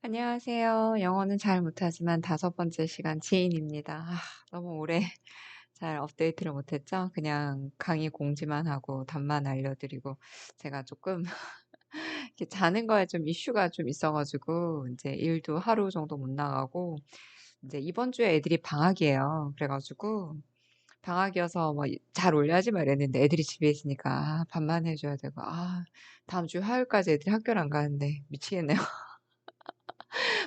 안녕하세요. 영어는 잘 못하지만 다섯 번째 시간 지인입니다. 너무 오래 잘 업데이트를 못했죠? 그냥 강의 공지만 하고 답만 알려드리고 제가 조금 이렇게 자는 거에 좀 이슈가 좀 있어가지고 이제 일도 하루 정도 못 나가고 이제 이번 주에 애들이 방학이에요. 그래가지고 방학이어서 뭐 잘 올려야지 말했는데 애들이 집에 있으니까 밥만 해줘야 되고 다음 주 화요일까지 애들이 학교를 안 가는데 미치겠네요.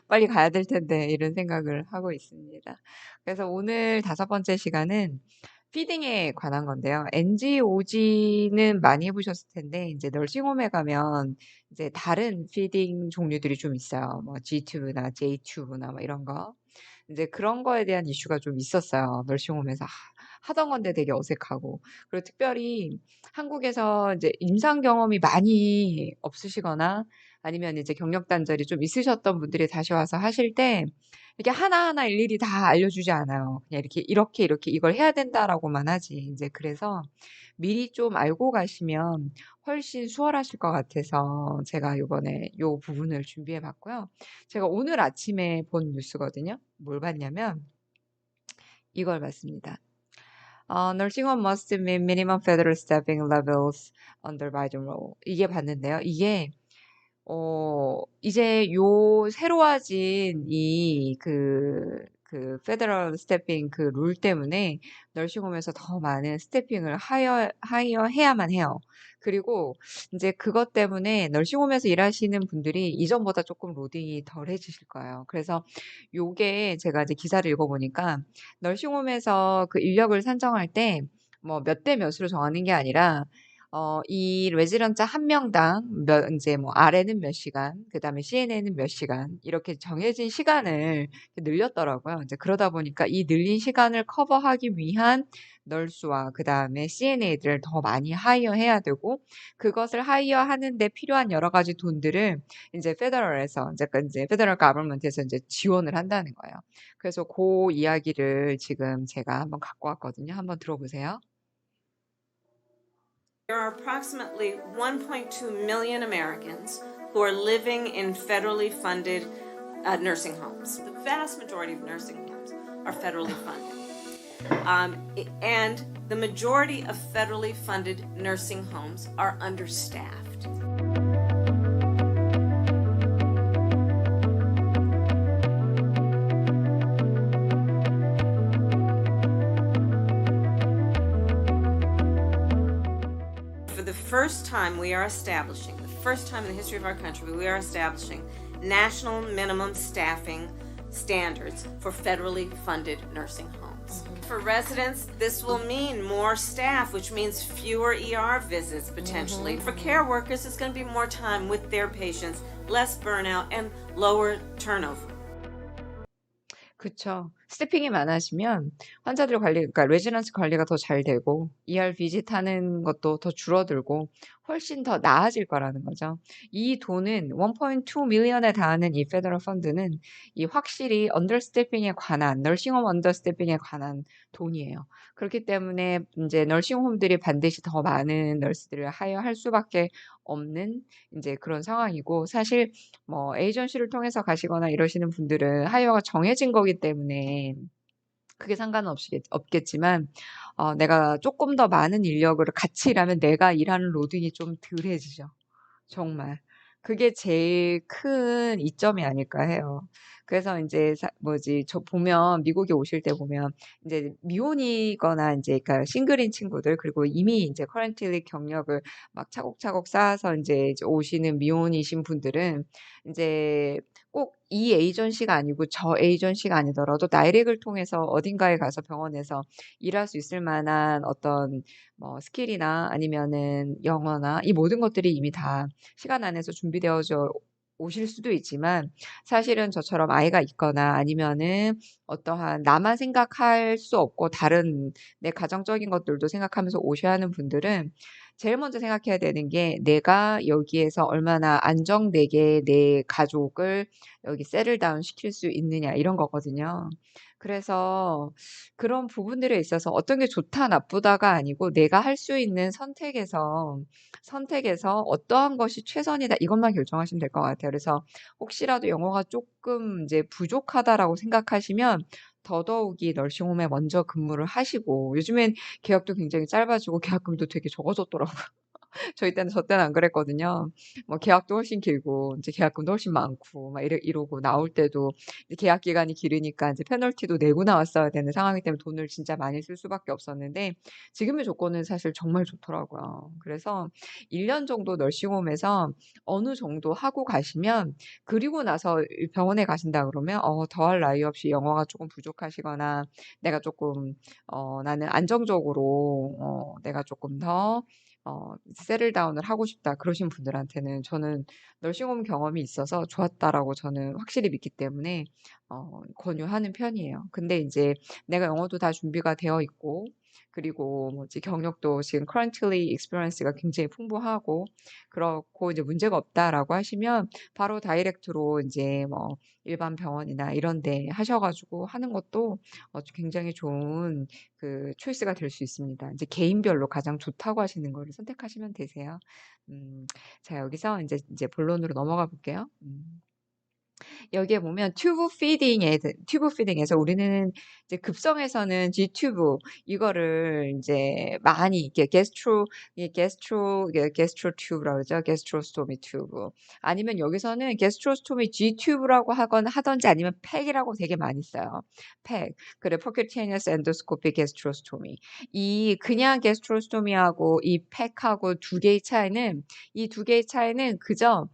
빨리 가야 될 텐데 이런 생각을 하고 있습니다. 그래서 오늘 다섯 번째 시간은 피딩에 관한 건데요. NGOG는 많이 해보셨을 텐데 이제 널싱홈에 가면 이제 다른 피딩 종류들이 좀 있어요. 뭐 G튜브나 J튜브나 뭐 이런 거. 이제 그런 거에 대한 이슈가 좀 있었어요. 널싱홈에서 하던 건데 되게 어색하고. 그리고 특별히 한국에서 이제 임상 경험이 많이 없으시거나 아니면 이제 경력 단절이 좀 있으셨던 분들이 다시 와서 하실 때 이렇게 하나하나 일일이 다 알려주지 않아요. 그냥 이렇게 이걸 해야 된다라고만 하지. 이제 그래서 미리 좀 알고 가시면 훨씬 수월하실 것 같아서 제가 이번에 요 부분을 준비해 봤고요. 제가 오늘 아침에 본 뉴스거든요. 뭘 봤냐면 이걸 봤습니다. Nursing home must meet minimum federal staffing levels under Biden rule. 이게 봤는데요. 이게 이제 요 새로워진 페더럴 스태핑 그 룰 때문에 널싱홈에서 더 많은 스태핑을 하이어 해야만 해요. 그리고 이제 그것 때문에 널싱홈에서 일하시는 분들이 이전보다 조금 로딩이 덜해지실 거예요. 그래서 요게 제가 이제 기사를 읽어보니까 널싱홈에서 그 인력을 산정할 때 뭐 몇 대 몇으로 정하는 게 아니라 이 레지던트 한 명당 이제 뭐 RN은 몇 시간, 그 다음에 CNA는 몇 시간, 이렇게 정해진 시간을 늘렸더라고요. 이제 그러다 보니까 이 늘린 시간을 커버하기 위한 널스와 그 다음에 CNA들을 더 많이 하이어 해야 되고, 그것을 하이어 하는데 필요한 여러 가지 돈들을 이제 이제 페더럴 가버먼트에서 이제 지원을 한다는 거예요. 그래서 그 이야기를 지금 제가 한번 갖고 왔거든요. 한번 들어보세요. There are approximately 1.2 million Americans who are living in federally funded nursing homes. The vast majority of nursing homes are federally funded. And the majority of federally funded nursing homes are understaffed. For the first time, the first time in the history of our country, we are establishing national minimum staffing standards for federally funded nursing homes. For residents, this will mean more staff, which means fewer ER visits potentially. For care workers, it's going to be more time with their patients, less burnout, and lower turnover. 그쵸. 스태핑이 많아지면 그러니까 레지던트 관리가 더 잘 되고, ER 비짓 하는 것도 더 줄어들고, 훨씬 더 나아질 거라는 거죠. 이 돈은 1.2 밀리언에 달하는 이 페더럴 펀드는 이 확실히 널싱홈 언더스태핑에 관한 돈이에요. 그렇기 때문에 이제 널싱홈들이 반드시 더 많은 널스들을 하여할 수밖에 없는 이제 그런 상황이고, 사실 뭐 에이전시를 통해서 가시거나 이러시는 분들은 하이어가 정해진 거기 때문에 크게 상관은 없겠지만 내가 조금 더 많은 인력을 같이 일하면 내가 일하는 로딩이 좀 덜해지죠. 정말. 그게 제일 큰 이점이 아닐까 해요. 그래서 이제 저 보면 미국에 오실 때 보면 이제 미혼이거나 이제 그러니까 싱글인 친구들 그리고 이미 이제 커런틀리 경력을 막 차곡차곡 쌓아서 이제 오시는 미혼이신 분들은 이제 꼭 이 에이전시가 아니고 저 에이전시가 아니더라도 다이렉을 통해서 어딘가에 가서 병원에서 일할 수 있을 만한 어떤 뭐 스킬이나 아니면은 영어나 이 모든 것들이 이미 다 시간 안에서 준비되어져 오실 수도 있지만 사실은 저처럼 아이가 있거나 아니면은 어떠한 나만 생각할 수 없고 다른 내 가정적인 것들도 생각하면서 오셔야 하는 분들은 제일 먼저 생각해야 되는 게 내가 여기에서 얼마나 안정되게 내 가족을 여기 세틀다운 시킬 수 있느냐 이런 거거든요. 그래서 그런 부분들에 있어서 어떤 게 좋다 나쁘다가 아니고 내가 할 수 있는 선택에서 어떠한 것이 최선이다 이것만 결정하시면 될 것 같아요. 그래서 혹시라도 영어가 조금 이제 부족하다라고 생각하시면 더더욱이 널싱홈에 먼저 근무를 하시고 요즘엔 계약도 굉장히 짧아지고 계약금도 되게 적어졌더라고요. 저 때는 안 그랬거든요. 뭐 계약도 훨씬 길고 이제 계약금도 훨씬 많고 막 이러고 나올 때도 이제 계약 기간이 길으니까 이제 페널티도 내고 나왔어야 되는 상황이기 때문에 돈을 진짜 많이 쓸 수밖에 없었는데 지금의 조건은 사실 정말 좋더라고요. 그래서 1년 정도 너싱홈에서 어느 정도 하고 가시면 그리고 나서 병원에 가신다 그러면 더할 나위 없이 영어가 조금 부족하시거나 내가 조금 나는 안정적으로 내가 조금 더 세틀다운을 하고 싶다 그러신 분들한테는 저는 널싱홈 경험이 있어서 좋았다라고 저는 확실히 믿기 때문에 권유하는 편이에요. 근데 이제 내가 영어도 다 준비가 되어 있고 그리고 뭐지 경력도 지금 currently experience가 굉장히 풍부하고 그렇고 이제 문제가 없다라고 하시면 바로 다이렉트로 이제 뭐 일반 병원이나 이런 데 하셔가지고 하는 것도 굉장히 좋은 그 초이스가 될 수 있습니다. 이제 개인별로 가장 좋다고 하시는 거를 선택하시면 되세요. 자, 여기서 이제 본론으로 넘어가 볼게요. 여기에 보면 튜브 피딩에서 우리는 이제 급성에서는 G튜브 이거를 이제 많이 이렇게 게스트로 튜브라고 그러죠. 게스트로스토미 튜브. 아니면 여기서는 게스트로스토미 G튜브라고 하던지 아니면 팩이라고 되게 많이 써요. 팩. 그래 퍼큐테니어스 엔도스코피 게스트로스토미. 이 그냥 게스트로스토미하고 이 팩하고 이 두 개의 차이는 그저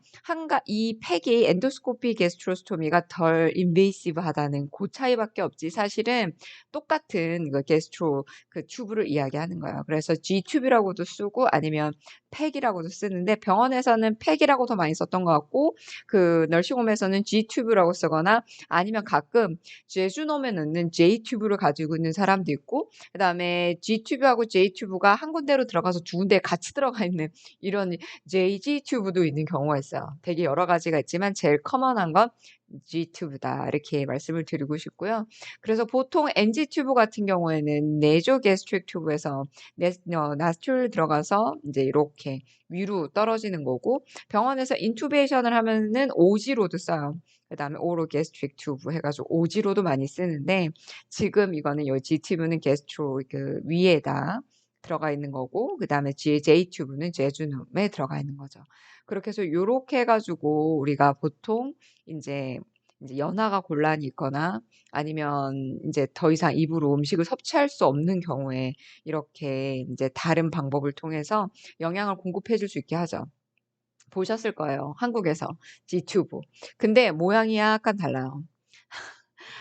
이 팩이 엔도스코피 게스트로스토미가 덜 인베이시브하다는 그 차이밖에 없지 사실은 똑같은 그 게스트로 그 튜브를 이야기하는 거예요. 그래서 G 튜브라고도 쓰고 아니면 팩이라고도 쓰는데 병원에서는 팩이라고 더 많이 썼던 것 같고 그 널싱홈에서는 G 튜브라고 쓰거나 아니면 가끔 제주놈에 넣는 J 튜브를 가지고 있는 사람도 있고 그다음에 G 튜브하고 J 튜브가 한 군데로 들어가서 두 군데 같이 들어가 있는 이런 JG 튜브도 있는 경우가 있어요. 되게 여러 가지가 있지만 제일 커먼한 건 G 튜브다 이렇게 말씀을 드리고 싶고요. 그래서 보통 NG 튜브 같은 경우에는 내조 게스트릭 튜브에서 나스툴 들어가서 이제 이렇게 위로 떨어지는 거고 병원에서 인투베이션을 하면은 오지로도 써요. 그다음에 오로 게스트릭 튜브 해가지고 오지로도 많이 쓰는데 지금 이거는 요 G 튜브는 게스트로 그 위에다 들어가 있는 거고 그다음에 J 튜브는 제주놈에 들어가 있는 거죠. 그렇게 해서 요렇게 해가지고 우리가 보통 이제 연화가 곤란이 있거나 아니면 이제 더 이상 입으로 음식을 섭취할 수 없는 경우에 이렇게 이제 다른 방법을 통해서 영양을 공급해 줄 수 있게 하죠. 보셨을 거예요. 한국에서 G튜브. 근데 모양이 약간 달라요.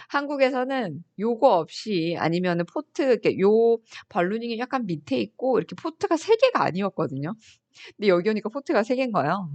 한국에서는 요거 없이 아니면은 이렇게 요 발루닝이 약간 밑에 있고 이렇게 포트가 세 개가 아니었거든요. 근데 여기 오니까 포트가 세 개인 거예요.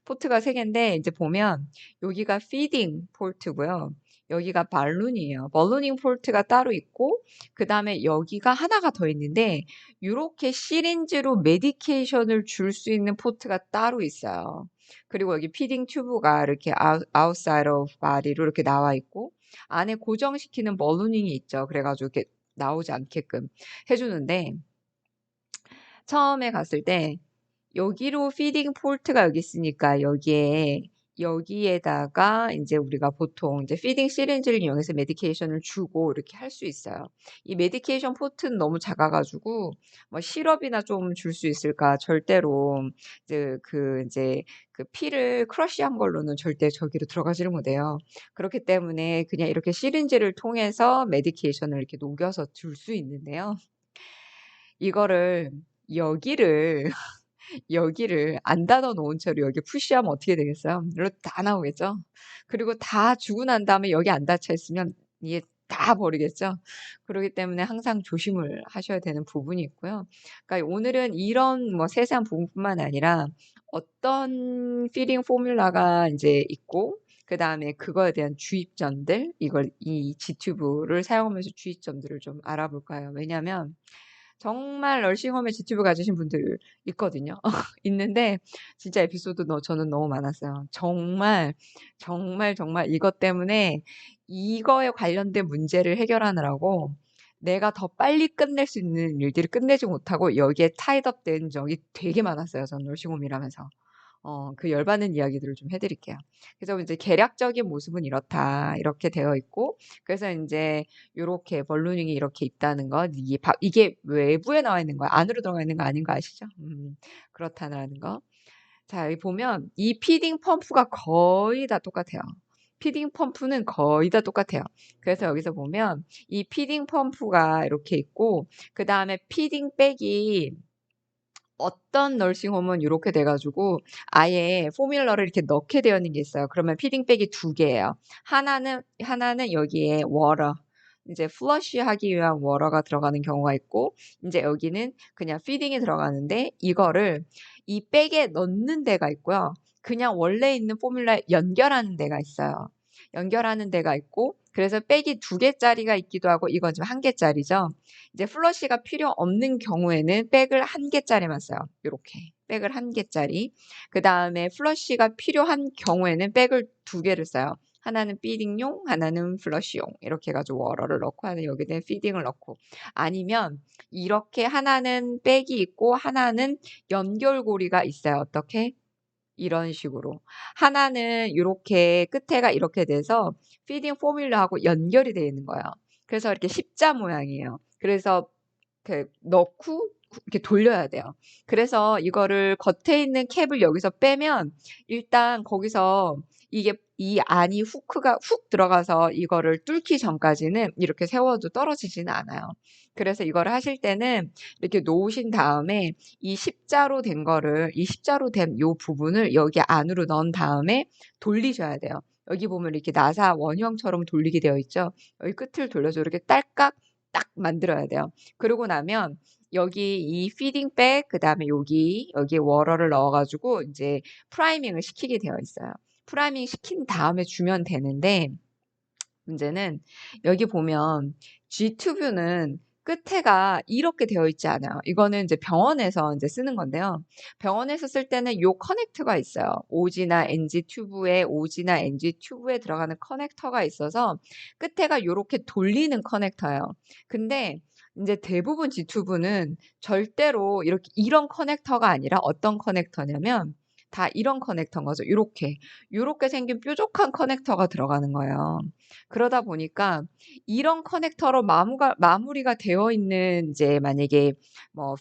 포트가 세 개인데 이제 보면 여기가 피딩 포트고요. 여기가 발룬이에요. 발루닝 포트가 따로 있고 그 다음에 여기가 하나가 더 있는데 이렇게 시린지로 메디케이션을 줄 수 있는 포트가 따로 있어요. 그리고 여기 피딩 튜브가 이렇게 outside of body로 이렇게 나와 있고 안에 고정시키는 발루닝이 있죠. 그래가지고 이렇게 나오지 않게끔 해주는데 처음에 갔을 때 여기로 피딩 포트가 여기 있으니까 여기에다가 이제 우리가 보통 이제 피딩 시린지를 이용해서 메디케이션을 주고 이렇게 할 수 있어요. 이 메디케이션 포트는 너무 작아가지고 뭐 시럽이나 좀 줄 수 있을까? 절대로 이제 그 피를 크러쉬한 걸로는 절대 저기로 들어가지를 못해요. 그렇기 때문에 그냥 이렇게 시린지를 통해서 메디케이션을 이렇게 녹여서 줄 수 있는데요. 이거를 여기를 여기를 안 닫아 놓은 채로 여기 푸시하면 어떻게 되겠어요? 이리로 다 나오겠죠? 그리고 다 주고 난 다음에 여기 안 닫혀 있으면 이게 다 버리겠죠? 그렇기 때문에 항상 조심을 하셔야 되는 부분이 있고요. 그러니까 오늘은 이런 뭐 세세한 부분뿐만 아니라 어떤 피딩 포뮬라가 이제 있고 그 다음에 그거에 대한 주입점들 이 G튜브를 사용하면서 주의점들을 좀 알아볼까요? 왜냐하면 정말 널싱홈에 지튜브 가지신 분들 있거든요. 있는데 진짜 에피소드 저는 너무 많았어요. 정말 정말 정말 이것 때문에 이거에 관련된 문제를 해결하느라고 내가 더 빨리 끝낼 수 있는 일들을 끝내지 못하고 여기에 타이드업 된 적이 되게 많았어요. 저는 널싱홈 일하면서. 그 열받는 이야기들을 좀 해드릴게요. 그래서 이제 계략적인 모습은 이렇다. 이렇게 되어 있고, 그래서 이제 요렇게 벌루닝이 이렇게 있다는 거, 이게 외부에 나와 있는 거야. 안으로 들어가 있는 거 아닌 거 아시죠? 그렇다는 거. 자, 여기 보면 이 피딩 펌프가 거의 다 똑같아요. 피딩 펌프는 거의 다 똑같아요. 그래서 여기서 보면 이 피딩 펌프가 이렇게 있고, 그 다음에 피딩 백이 어떤 널싱홈은 이렇게 돼가지고 아예 포뮬러를 이렇게 넣게 되어 있는 게 있어요. 그러면 피딩백이 두 개예요. 하나는 여기에 워터, 이제 플러시 하기 위한 워터가 들어가는 경우가 있고, 이제 여기는 그냥 피딩이 들어가는데 이거를 이 백에 넣는 데가 있고요. 그냥 원래 있는 포뮬러에 연결하는 데가 있어요. 연결하는 데가 있고, 그래서 백이 두 개짜리가 있기도 하고, 이건 지금 한 개짜리죠. 이제 플러시가 필요 없는 경우에는 백을 한 개짜리만 써요. 이렇게 백을 한 개짜리. 그 다음에 플러시가 필요한 경우에는 백을 두 개를 써요. 하나는 피딩용, 하나는 플러시용. 이렇게 해가지고 워러를 넣고 하나는 여기다 피딩을 넣고. 아니면 이렇게 하나는 백이 있고 하나는 연결고리가 있어요. 어떻게? 이런 식으로. 하나는 이렇게 끝에가 이렇게 돼서 피딩 포뮬러하고 연결이 되어 있는 거예요. 그래서 이렇게 십자 모양이에요. 그래서 넣고 이렇게 돌려야 돼요. 그래서 이거를 겉에 있는 캡을 여기서 빼면 일단 거기서 이게 이 안이 후크가 훅 들어가서 이거를 뚫기 전까지는 이렇게 세워도 떨어지지는 않아요. 그래서 이거를 하실 때는 이렇게 놓으신 다음에 이 십자로 된 거를 이 십자로 된 요 부분을 여기 안으로 넣은 다음에 돌리셔야 돼요. 여기 보면 이렇게 나사 원형처럼 돌리게 되어 있죠. 여기 끝을 돌려서 이렇게 딸깍 딱 만들어야 돼요. 그러고 나면 여기 이 피딩백 그다음에 여기 워러를 넣어가지고 이제 프라이밍을 시키게 되어 있어요. 프라이밍 시킨 다음에 주면 되는데 문제는 여기 보면 G튜브는 끝에가 이렇게 되어 있지 않아요. 이거는 이제 병원에서 이제 쓰는 건데요. 병원에서 쓸 때는 요 커넥터가 있어요. OG나 NG 튜브에 OG나 NG 튜브에 들어가는 커넥터가 있어서 끝에가 요렇게 돌리는 커넥터예요. 근데 이제 대부분 G튜브는 절대로 이렇게 이런 커넥터가 아니라 어떤 커넥터냐면 다 이런 커넥터인 거죠. 요렇게 생긴 뾰족한 커넥터가 들어가는 거예요. 그러다 보니까 이런 커넥터로 마무리가 되어 있는 이제 만약에 뭐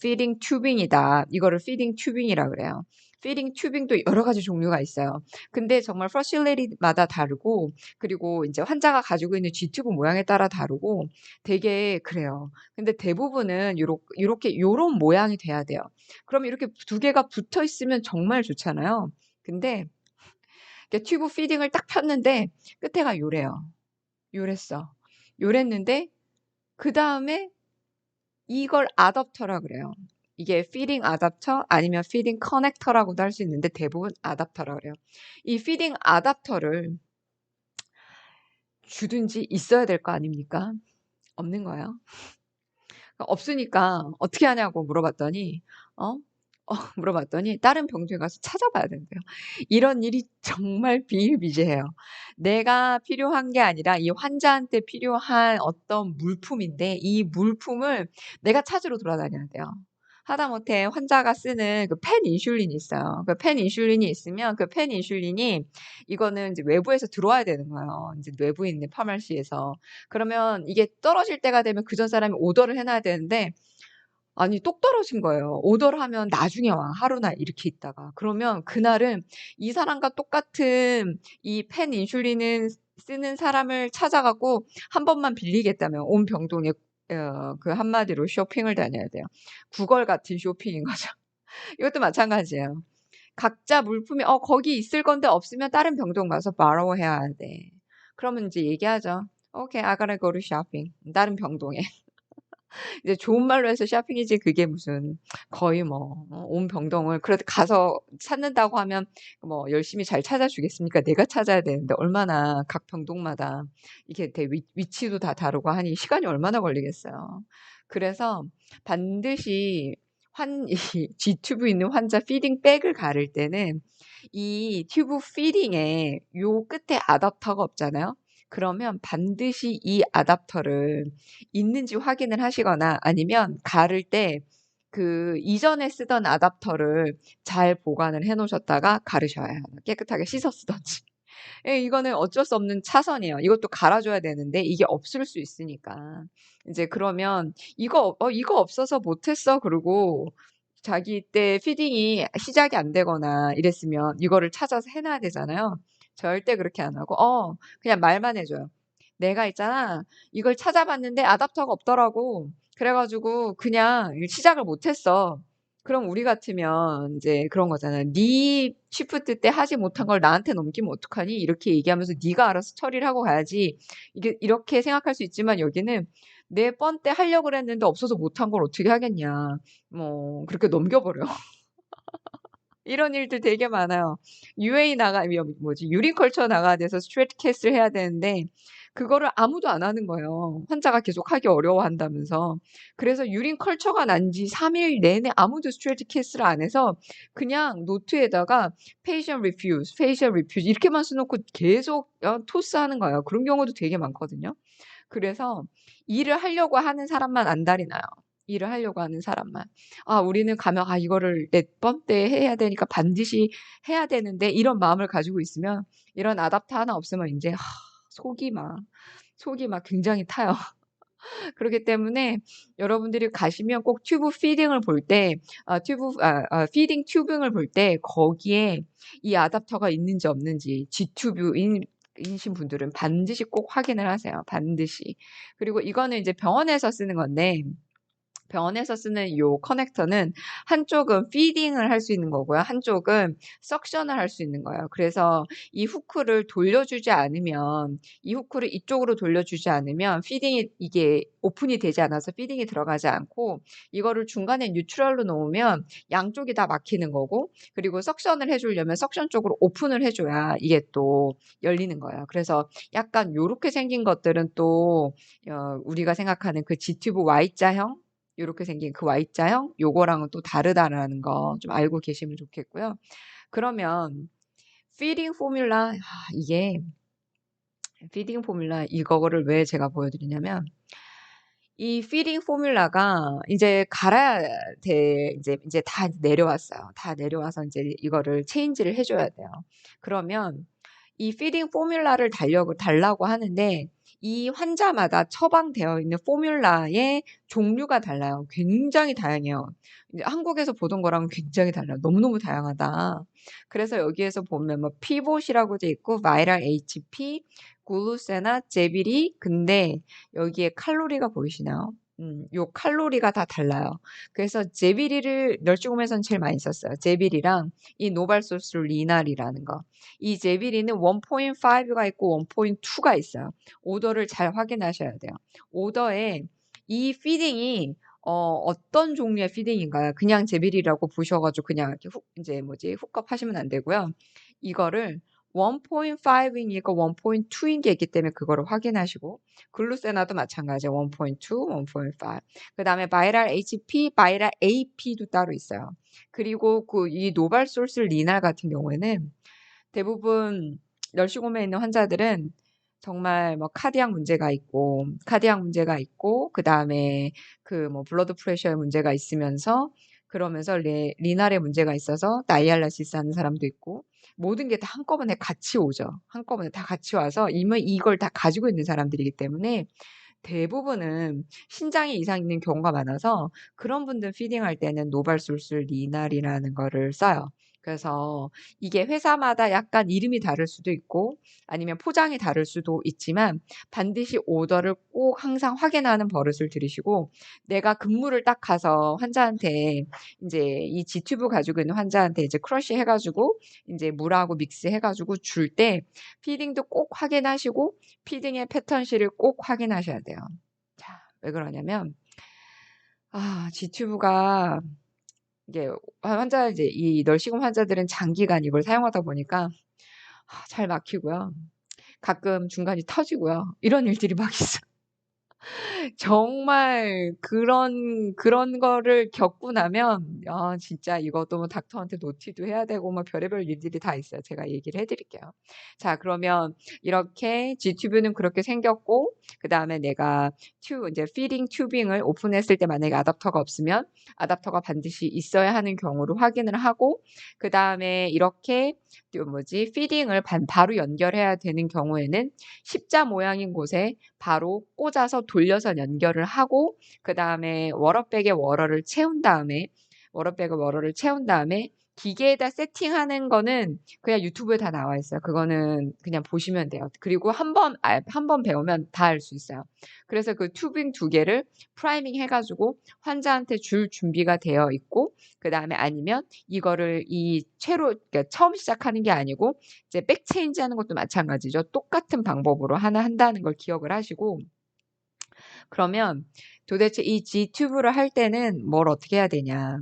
피딩 튜빙이다. 이거를 피딩 튜빙이라 그래요. 피딩 튜빙도 여러 가지 종류가 있어요. 근데 정말 퍼실리티마다 다르고 그리고 이제 환자가 가지고 있는 G튜브 모양에 따라 다르고 되게 그래요. 근데 대부분은 요런 모양이 돼야 돼요. 그럼 이렇게 두 개가 붙어 있으면 정말 좋잖아요. 근데 튜브 피딩을 딱 폈는데 끝에가 요래요. 요랬어. 요랬는데 그 다음에 이걸 아답터라 그래요. 이게 피딩 아답터 아니면 피딩 커넥터라고도 할 수 있는데 대부분 아답터라 그래요. 이 피딩 아답터를 주든지 있어야 될 거 아닙니까? 없는 거예요. 없으니까 어떻게 하냐고 물어봤더니 어? 물어봤더니 다른 병동에 가서 찾아봐야 된대요. 이런 일이 정말 비일비재해요. 내가 필요한 게 아니라 이 환자한테 필요한 어떤 물품인데 이 물품을 내가 찾으러 돌아다녀야 돼요. 하다못해 환자가 쓰는 그 펜 인슐린이 있어요. 그 펜 인슐린이 있으면 그 펜 인슐린이 이거는 이제 외부에서 들어와야 되는 거예요. 이제 외부에 있는 파마시에서. 그러면 이게 떨어질 때가 되면 그 전 사람이 오더를 해놔야 되는데 아니 똑 떨어진 거예요. 오더를 하면 나중에 와. 하루나 이렇게 있다가. 그러면 그날은 이 사람과 똑같은 이 펜 인슐린을 쓰는 사람을 찾아가고 한 번만 빌리겠다면 온 병동에 그 한마디로 쇼핑을 다녀야 돼요. 구걸 같은 쇼핑인 거죠. 이것도 마찬가지예요. 각자 물품이 거기 있을 건데 없으면 다른 병동 가서 borrow 해야 돼. 그러면 이제 얘기하죠. Okay, I gotta go to shopping. 다른 병동에. 이제 좋은 말로 해서 쇼핑이지 그게 무슨 거의 뭐 온 병동을 그래도 가서 찾는다고 하면 뭐 열심히 잘 찾아주겠습니까? 내가 찾아야 되는데 얼마나 각 병동마다 이게 되게 위치도 다 다르고 하니 시간이 얼마나 걸리겠어요. 그래서 반드시 이 G튜브 있는 환자 피딩 백을 가를 때는 이 튜브 피딩에 요 끝에 아답터가 없잖아요. 그러면 반드시 이 아답터를 있는지 확인을 하시거나 아니면 가를 때 그 이전에 쓰던 아답터를 잘 보관을 해 놓으셨다가 가르셔야 해요. 깨끗하게 씻어 쓰던지. 예, 이거는 어쩔 수 없는 차선이에요. 이것도 갈아줘야 되는데 이게 없을 수 있으니까. 이제 그러면 이거 없어서 못했어. 그러고 자기 때 피딩이 시작이 안 되거나 이랬으면 이거를 찾아서 해놔야 되잖아요. 절대 그렇게 안 하고, 그냥 말만 해줘요. 내가 있잖아. 이걸 찾아봤는데 아답터가 없더라고. 그래가지고 그냥 시작을 못했어. 그럼 우리 같으면 이제 그런 거잖아. 네 쉬프트 때 하지 못한 걸 나한테 넘기면 어떡하니? 이렇게 얘기하면서 네가 알아서 처리를 하고 가야지. 이게 이렇게 생각할 수 있지만 여기는 내 뻔 때 하려고 그랬는데 없어서 못한 걸 어떻게 하겠냐. 뭐 그렇게 넘겨버려. 이런 일들 되게 많아요. UA 뭐지, 유리컬처 나가야 돼서 스트레이트 캐스를 해야 되는데, 그거를 아무도 안 하는 거예요. 환자가 계속 하기 어려워한다면서. 그래서 유린컬처가 난 지 3일 내내 아무도 스트레이트 캐스를 안 해서, 그냥 노트에다가 patient refuse, patient refuse, 이렇게만 써놓고 계속 토스하는 거예요. 그런 경우도 되게 많거든요. 그래서 일을 하려고 하는 사람만 안달이 나요. 일을 하려고 하는 사람만. 우리는 가면, 이거를 내 번 때 해야 되니까 반드시 해야 되는데, 이런 마음을 가지고 있으면, 이런 아답터 하나 없으면 이제, 속이 막 굉장히 타요. 그렇기 때문에 여러분들이 가시면 꼭 튜브 피딩을 볼 때, 피딩 튜빙을 볼 때, 거기에 이 아답터가 있는지 없는지, G튜브인신 분들은 반드시 꼭 확인을 하세요. 반드시. 그리고 이거는 이제 병원에서 쓰는 건데, 병원에서 쓰는 요 커넥터는 한쪽은 피딩을 할 수 있는 거고요. 한쪽은 석션을 할 수 있는 거예요. 그래서 이 후크를 돌려주지 않으면, 이 후크를 이쪽으로 돌려주지 않으면 피딩이 이게 오픈이 되지 않아서 피딩이 들어가지 않고, 이거를 중간에 뉴트럴로 놓으면 양쪽이 다 막히는 거고, 그리고 석션을 해주려면 석션 쪽으로 오픈을 해줘야 이게 또 열리는 거예요. 그래서 약간 요렇게 생긴 것들은 또 우리가 생각하는 그 G튜브 Y자형 요렇게 생긴 그 Y자형 요거랑은 또 다르다라는 거 좀 알고 계시면 좋겠고요. 그러면 피딩 포뮬라, 이게 피딩 포뮬라 이거를 왜 제가 보여드리냐면, 이 피딩 포뮬라가 이제 갈아야 돼. 이제 다 내려왔어요. 다 내려와서 이제 이거를 체인지를 해줘야 돼요. 그러면 이 피딩 포뮬라를 달라고 하는데, 이 환자마다 처방되어 있는 포뮬라의 종류가 달라요. 굉장히 다양해요. 이제 한국에서 보던 거랑 굉장히 달라요. 너무너무 다양하다. 그래서 여기에서 보면 뭐 피봇이라고 돼 있고, 바이랄 HP, 글루세나, 제비리. 근데 여기에 칼로리가 보이시나요? 요 칼로리가 다 달라요. 그래서 제비리를 널찍움에선 제일 많이 썼어요. 제비리랑 이 노발소스 리날이라는 거. 이 제비리는 1.5가 있고 1.2가 있어요. 오더를 잘 확인하셔야 돼요. 오더에 이 피딩이 어떤 종류의 피딩인가요? 그냥 제비리라고 보셔가지고 그냥 이렇게 훅업 하시면 안 되고요. 이거를 1.5이니까 1.2인 게 있기 때문에 그거를 확인하시고, 글루세나도 마찬가지예요. 1.2, 1.5. 그 다음에 바이랄 HP, 바이랄 AP도 따로 있어요. 그리고 이 노발솔스 리날 같은 경우에는 대부분 널시곰에 있는 환자들은 정말 뭐 카디악 문제가 있고, 그 다음에 그 뭐 블러드 프레셔의 문제가 있으면서, 그러면서 리날의 문제가 있어서 다이알라시스 하는 사람도 있고, 모든 게 다 한꺼번에 같이 오죠. 한꺼번에 다 같이 와서 이미 이걸 다 가지고 있는 사람들이기 때문에 대부분은 신장에 이상 있는 경우가 많아서, 그런 분들 피딩할 때는 노발솔술 리날이라는 거를 써요. 그래서 이게 회사마다 약간 이름이 다를 수도 있고 아니면 포장이 다를 수도 있지만, 반드시 오더를 꼭 항상 확인하는 버릇을 들이시고, 내가 근무를 딱 가서 환자한테 이제 이 G튜브 가지고 있는 환자한테 이제 크러쉬 해가지고 이제 물하고 믹스 해가지고 줄 때 피딩도 꼭 확인하시고, 피딩의 패턴실을 꼭 확인하셔야 돼요. 자, 왜 그러냐면 G튜브가 이게 환자 이제 이 널시금 환자들은 장기간 이걸 사용하다 보니까 잘 막히고요. 가끔 중간이 터지고요. 이런 일들이 막 있어요. 정말 그런 거를 겪고 나면 진짜 이것도 뭐 닥터한테 노티도 해야 되고 뭐 별의별 일들이 다 있어요. 제가 얘기를 해 드릴게요. 자, 그러면 이렇게 G튜브는 그렇게 생겼고, 그다음에 내가 이제 피딩 튜빙을 오픈했을 때 만약에 아답터가 없으면 아답터가 반드시 있어야 하는 경우를 확인을 하고, 그다음에 이렇게 피딩을 바로 연결해야 되는 경우에는 십자 모양인 곳에 바로 꽂아서 돌려서 연결을 하고, 그 다음에 워러백에 워러를 채운 다음에 기계에다 세팅하는 거는 그냥 유튜브에 다 나와 있어요. 그거는 그냥 보시면 돼요. 그리고 한 번 배우면 다 할 수 있어요. 그래서 그 튜빙 2개를 프라이밍 해가지고 환자한테 줄 준비가 되어 있고, 그 다음에 아니면 이거를 그러니까 처음 시작하는 게 아니고 이제 백체인지 하는 것도 마찬가지죠. 똑같은 방법으로 하나 한다는 걸 기억을 하시고, 그러면 도대체 이 G튜브를 할 때는 뭘 어떻게 해야 되냐.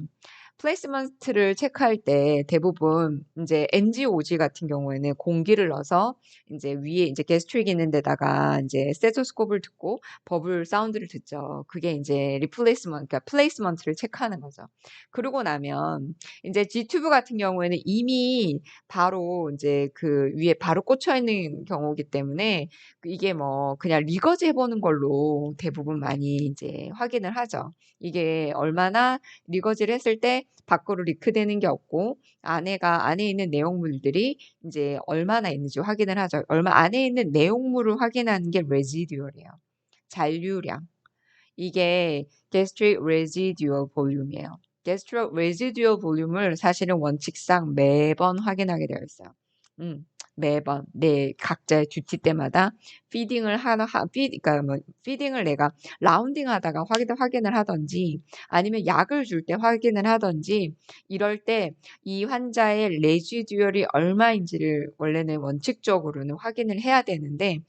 플레이스먼트를 체크할 때 대부분 이제 NGOG 같은 경우에는 공기를 넣어서 이제 위에 이제 게스트릭 있는 데다가 이제 스테토스코프를 듣고 버블 사운드를 듣죠. 그게 이제 그러니까 플레이스먼트를 체크하는 거죠. 그러고 나면 이제 G튜브 같은 경우에는 이미 바로 이제 그 위에 바로 꽂혀 있는 경우이기 때문에 이게 뭐 그냥 리거지 해보는 걸로 대부분 많이 이제 확인을 하죠. 이게 얼마나 리거지를 했을 때 밖으로 리크되는 게 없고 안에 있는 내용물들이 이제 얼마나 있는지 확인을 하죠. 안에 있는 내용물을 확인하는 게 레지듀얼이에요. 잔류량. 이게 gastric residual volume이에요. gastric residual volume을 사실은 원칙상 매번 확인하게 되어 있어요. 매번 각자의 듀티 때마다 그러니까 뭐 피딩을 내가 라운딩 하다가 확인을 하든지 아니면 약을 줄 때 확인을 하든지 이럴 때 이 환자의 레지듀얼이 얼마인지를 원래는 원칙적으로는 확인을 해야 되는데,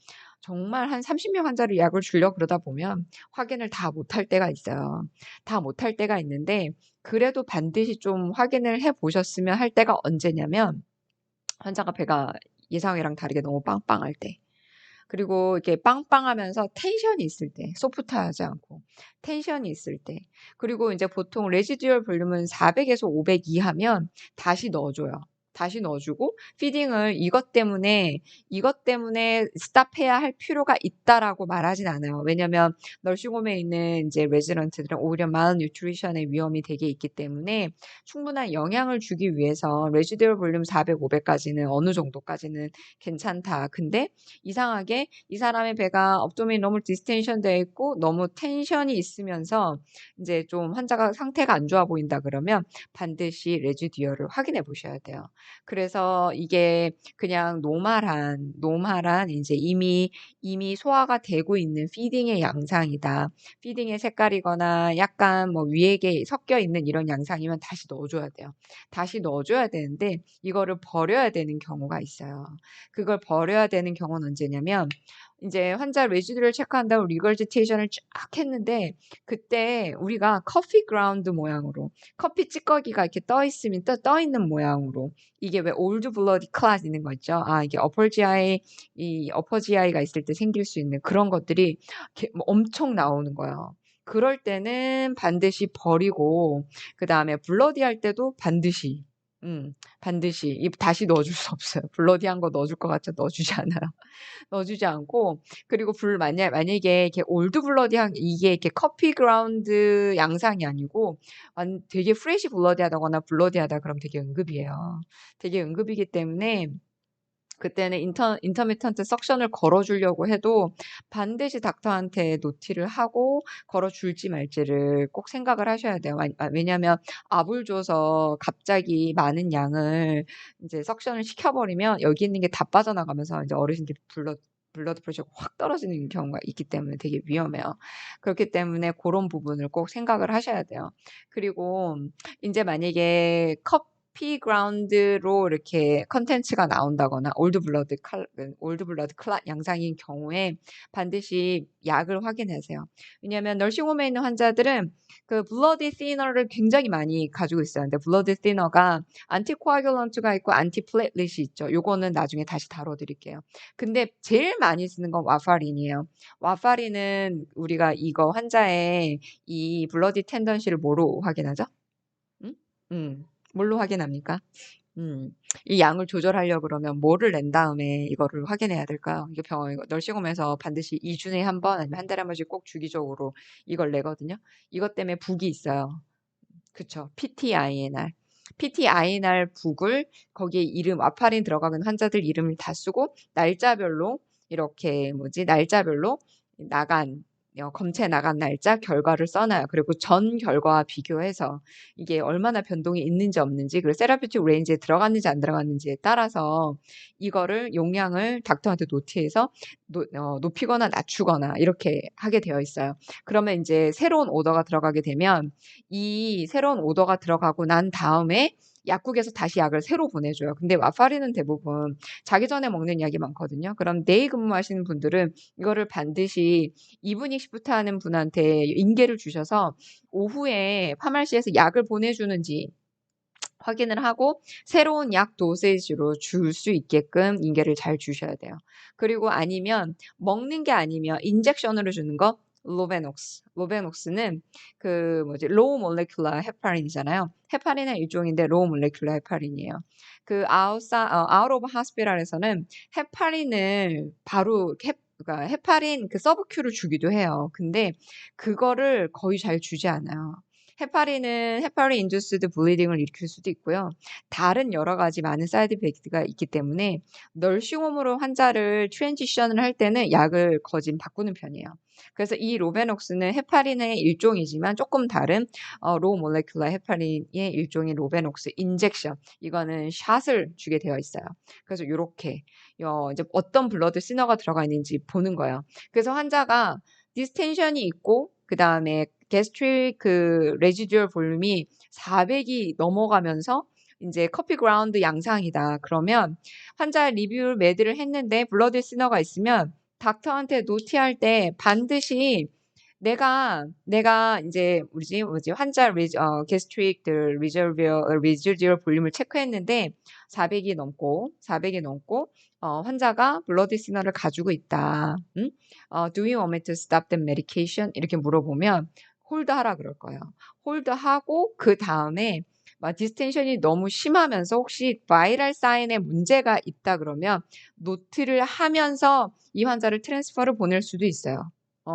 정말 한 30명 환자를 약을 주려고 그러다 보면 확인을 다 못할 때가 있어요. 다 못할 때가 있는데, 그래도 반드시 좀 확인을 해 보셨으면 할 때가 언제냐면 환자가 배가 예상이랑 다르게 너무 빵빵할 때, 그리고 이렇게 빵빵하면서 텐션이 있을 때, 소프트하지 않고 텐션이 있을 때, 그리고 이제 보통 레지듀얼 볼륨은 400에서 500 이하면 다시 넣어줘요. 다시 넣어주고 피딩을 이것 때문에 스탑해야 할 필요가 있다라고 말하진 않아요. 왜냐면 널싱홈에 있는 이제 레지던트들은 오히려 말뉴트리션의 위험이 되게 있기 때문에 충분한 영양을 주기 위해서 레지듀얼 볼륨 400, 500까지는 어느 정도까지는 괜찮다. 근데 이상하게 이 사람의 배가 업도민이 너무 디스텐션 되어 있고 너무 텐션이 있으면서 이제 좀 환자가 상태가 안 좋아 보인다 그러면 반드시 레지듀얼을 확인해 보셔야 돼요. 그래서 이게 그냥 노말한 이제 이미 소화가 되고 있는 피딩의 양상이다. 피딩의 색깔이거나 약간 뭐 위에 게 섞여 있는 이런 양상이면 다시 넣어줘야 돼요. 다시 넣어줘야 되는데 이거를 버려야 되는 경우가 있어요. 그걸 버려야 되는 경우는 언제냐면 이제 환자 레지듀를 체크한다고 리거지테이션을 쫙 했는데 그때 우리가 커피 그라운드 모양으로 커피 찌꺼기가 이렇게 떠 있는 모양으로, 이게 왜 올드 블러디 클랏 있는 거 있죠? 이게 어퍼 GI가 있을 때 생길 수 있는 그런 것들이 이렇게 뭐 엄청 나오는 거예요. 그럴 때는 반드시 버리고, 그 다음에 블러디 할 때도 반드시 다시 넣어줄 수 없어요. 블러디한 거 넣어줄 것 같죠? 넣어주지 않아요. 넣어주지 않고, 그리고 만약에 이렇게 올드 블러디한 이게 이렇게 커피 그라운드 양상이 아니고 되게 프레시 블러디하다거나 블러디하다 그럼 되게 응급이에요. 되게 응급이기 때문에 그때는 인터미턴트 석션을 걸어주려고 해도 반드시 닥터한테 노티를 하고 걸어줄지 말지를 꼭 생각을 하셔야 돼요. 왜냐면 압을 줘서 갑자기 많은 양을 이제 석션을 시켜버리면 여기 있는 게 다 빠져나가면서 이제 어르신들이 블러드 프레셔가 확 떨어지는 경우가 있기 때문에 되게 위험해요. 그렇기 때문에 그런 부분을 꼭 생각을 하셔야 돼요. 그리고 이제 만약에 커피 그라운드로 이렇게 컨텐츠가 나온다거나 올드 블러드 클럿 양상인 경우에 반드시 약을 확인하세요. 왜냐하면 널싱홈에 있는 환자들은 그 블러디 티너를 굉장히 많이 가지고 있어요. 근데 블러디 티너가 안티코아귤런트가 있고 안티플레이트릿이 있죠. 요거는 나중에 다시 다뤄드릴게요. 근데 제일 많이 쓰는 건 와파린이에요. 와파린은 우리가 이거 환자의 이 블러디 텐던시를 뭐로 확인하죠? 음? 뭘로 확인합니까? 이 양을 조절하려고 그러면 뭐를 낸 다음에 이거를 확인해야 될까요? 이게 널싱홈에서 반드시 2주 내에 한 번, 아니면 한 달에 한 번씩 꼭 주기적으로 이걸 내거든요. 이것 때문에 북이 있어요. 그쵸. PTINR. PTINR 북을 거기에 와파린 들어가는 환자들 이름을 다 쓰고 날짜별로 이렇게 날짜별로 검체 나간 날짜 결과를 써놔요. 그리고 전 결과와 비교해서 이게 얼마나 변동이 있는지 없는지, 그리고 세라피틱 레인지에 들어갔는지 안 들어갔는지에 따라서 이거를 용량을 닥터한테 노티해서 높이거나 낮추거나 이렇게 하게 되어 있어요. 그러면 이제 새로운 오더가 들어가게 되면 이 새로운 오더가 들어가고 난 다음에 약국에서 다시 약을 새로 보내줘요. 근데 와파린은 대부분 자기 전에 먹는 약이 많거든요. 그럼 데이 근무하시는 분들은 이거를 반드시 이브닝 시프트 하는 분한테 인계를 주셔서 오후에 파마시에서 약을 보내주는지 확인을 하고 새로운 약 도세지로 줄 수 있게끔 인계를 잘 주셔야 돼요. 그리고 아니면 먹는 게 아니면 인젝션으로 주는 거 로베녹스. 로베녹스는 로우 몰레큘러 헤파린이잖아요. 헤파린은 일종인데 로우 몰레큘러 헤파린이에요. 아웃 오브 하스피탈에서는 헤파린을 바로 그러니까 헤파린 서브큐를 주기도 해요. 근데 그거를 거의 잘 주지 않아요. 헤파린은 헤파린 인듀스드 블리딩을 일으킬 수도 있고요. 다른 여러 가지 많은 사이드 이펙트가 있기 때문에 널싱홈으로 환자를 트랜지션을 할 때는 약을 거진 바꾸는 편이에요. 그래서 이 로베녹스는 헤파린의 일종이지만 조금 다른 로우 몰레큘러 헤파린의 일종인 로베녹스 인젝션. 이거는 샷을 주게 되어 있어요. 그래서 이렇게 이제 어떤 블러드 시너가 들어가 있는지 보는 거예요. 그래서 환자가 디스텐션이 있고 그다음에 게스트릭 레지듀얼 볼륨이 400이 넘어가면서 이제 커피 그라운드 양상이다. 그러면 환자 리뷰 매드를 했는데 블러드 시너가 있으면 닥터한테 노티할 때 반드시 내가 이제 환자 게스트릭 리저듀얼 볼륨을 체크했는데 400이 넘고 환자가 블러드 시너를 가지고 있다. Do you want me to stop the medication? 이렇게 물어보면 홀드하라 그럴 거예요. 홀드하고 그 다음에 디스텐션이 너무 심하면서 혹시 바이럴 사인에 문제가 있다 그러면 노트를 하면서 이 환자를 트랜스퍼를 보낼 수도 있어요.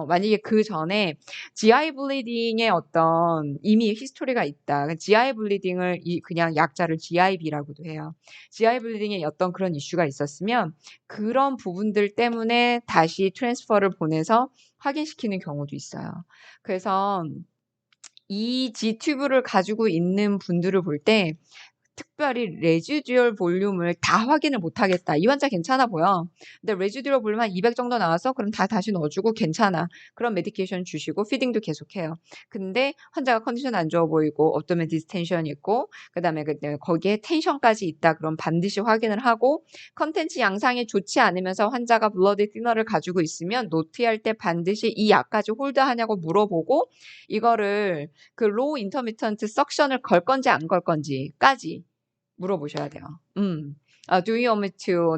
만약에 그 전에 GI 블리딩의 어떤 이미 히스토리가 있다. GI 블리딩을 그냥 약자를 GIB라고도 해요. GI 블리딩의 어떤 그런 이슈가 있었으면 그런 부분들 때문에 다시 트랜스퍼를 보내서 확인시키는 경우도 있어요. 그래서 이 G튜브를 가지고 있는 분들을 볼 때 특별히 레지듀얼 볼륨을 다 확인을 못하겠다. 이 환자 괜찮아 보여. 근데 레지듀얼 볼륨 한 200 정도 나와서 그럼 다 다시 넣어주고 괜찮아. 그럼 메디케이션 주시고 피딩도 계속해요. 근데 환자가 컨디션 안 좋아 보이고 어쩌면 디스텐션이 있고 그다음에 거기에 텐션까지 있다. 그럼 반드시 확인을 하고 컨텐츠 양상이 좋지 않으면서 환자가 블러드 티너를 가지고 있으면 노트할 때 반드시 이 약까지 홀드하냐고 물어보고 이거를 로우 인터미턴트 석션을 걸 건지 안 걸 건지까지 물어보셔야 돼요. Do you want me to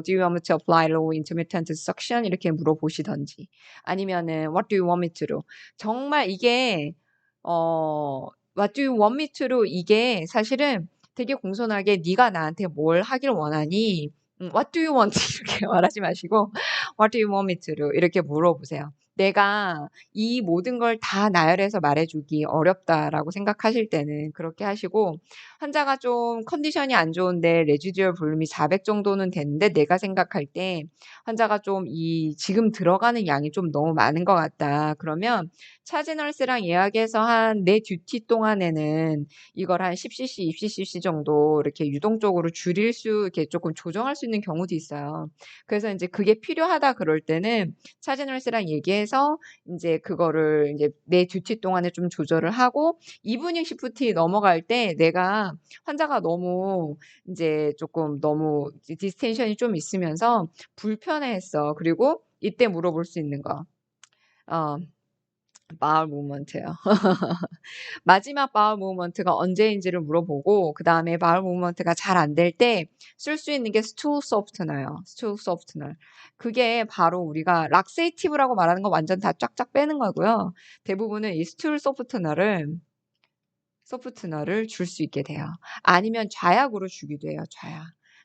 apply low intermittent suction? 이렇게 물어보시던지 아니면은 What do you want me to do? 정말 이게 What do you want me to do? 이게 사실은 되게 공손하게 네가 나한테 뭘 하길 원하니? What do you want? 이렇게 말하지 마시고 What do you want me to do? 이렇게 물어보세요. 내가 이 모든 걸 다 나열해서 말해주기 어렵다라고 생각하실 때는 그렇게 하시고 환자가 좀 컨디션이 안 좋은데 레지듀얼 볼륨이 400 정도는 되는데 내가 생각할 때 환자가 좀 지금 들어가는 양이 좀 너무 많은 것 같다. 그러면 차지널스랑 예약해서 한 내 듀티 동안에는 이걸 한 10cc, 20cc 정도 이렇게 유동적으로 이렇게 조금 조정할 수 있는 경우도 있어요. 그래서 이제 그게 필요하다 그럴 때는 차지널스랑 얘기해서 해서 이제 그거를 이제 내 듀티 동안에 좀 조절을 하고 이브닝 시프트 넘어갈 때 내가 환자가 너무 이제 조금 너무 디스텐션이 좀 있으면서 불편해했어. 그리고 이때 물어볼 수 있는 거. 바울 무브먼트요. 마지막 바울 무브먼트가 언제인지를 물어보고 그 다음에 바울 무브먼트가 잘 안 될 때 쓸 수 있는 게 스툴 소프트너예요. 스툴 소프트너. 그게 바로 우리가 락세이티브라고 말하는 거 완전 다 쫙쫙 빼는 거고요. 대부분은 이 스툴 소프트너를 줄 수 있게 돼요. 아니면 좌약으로 주기도 해요.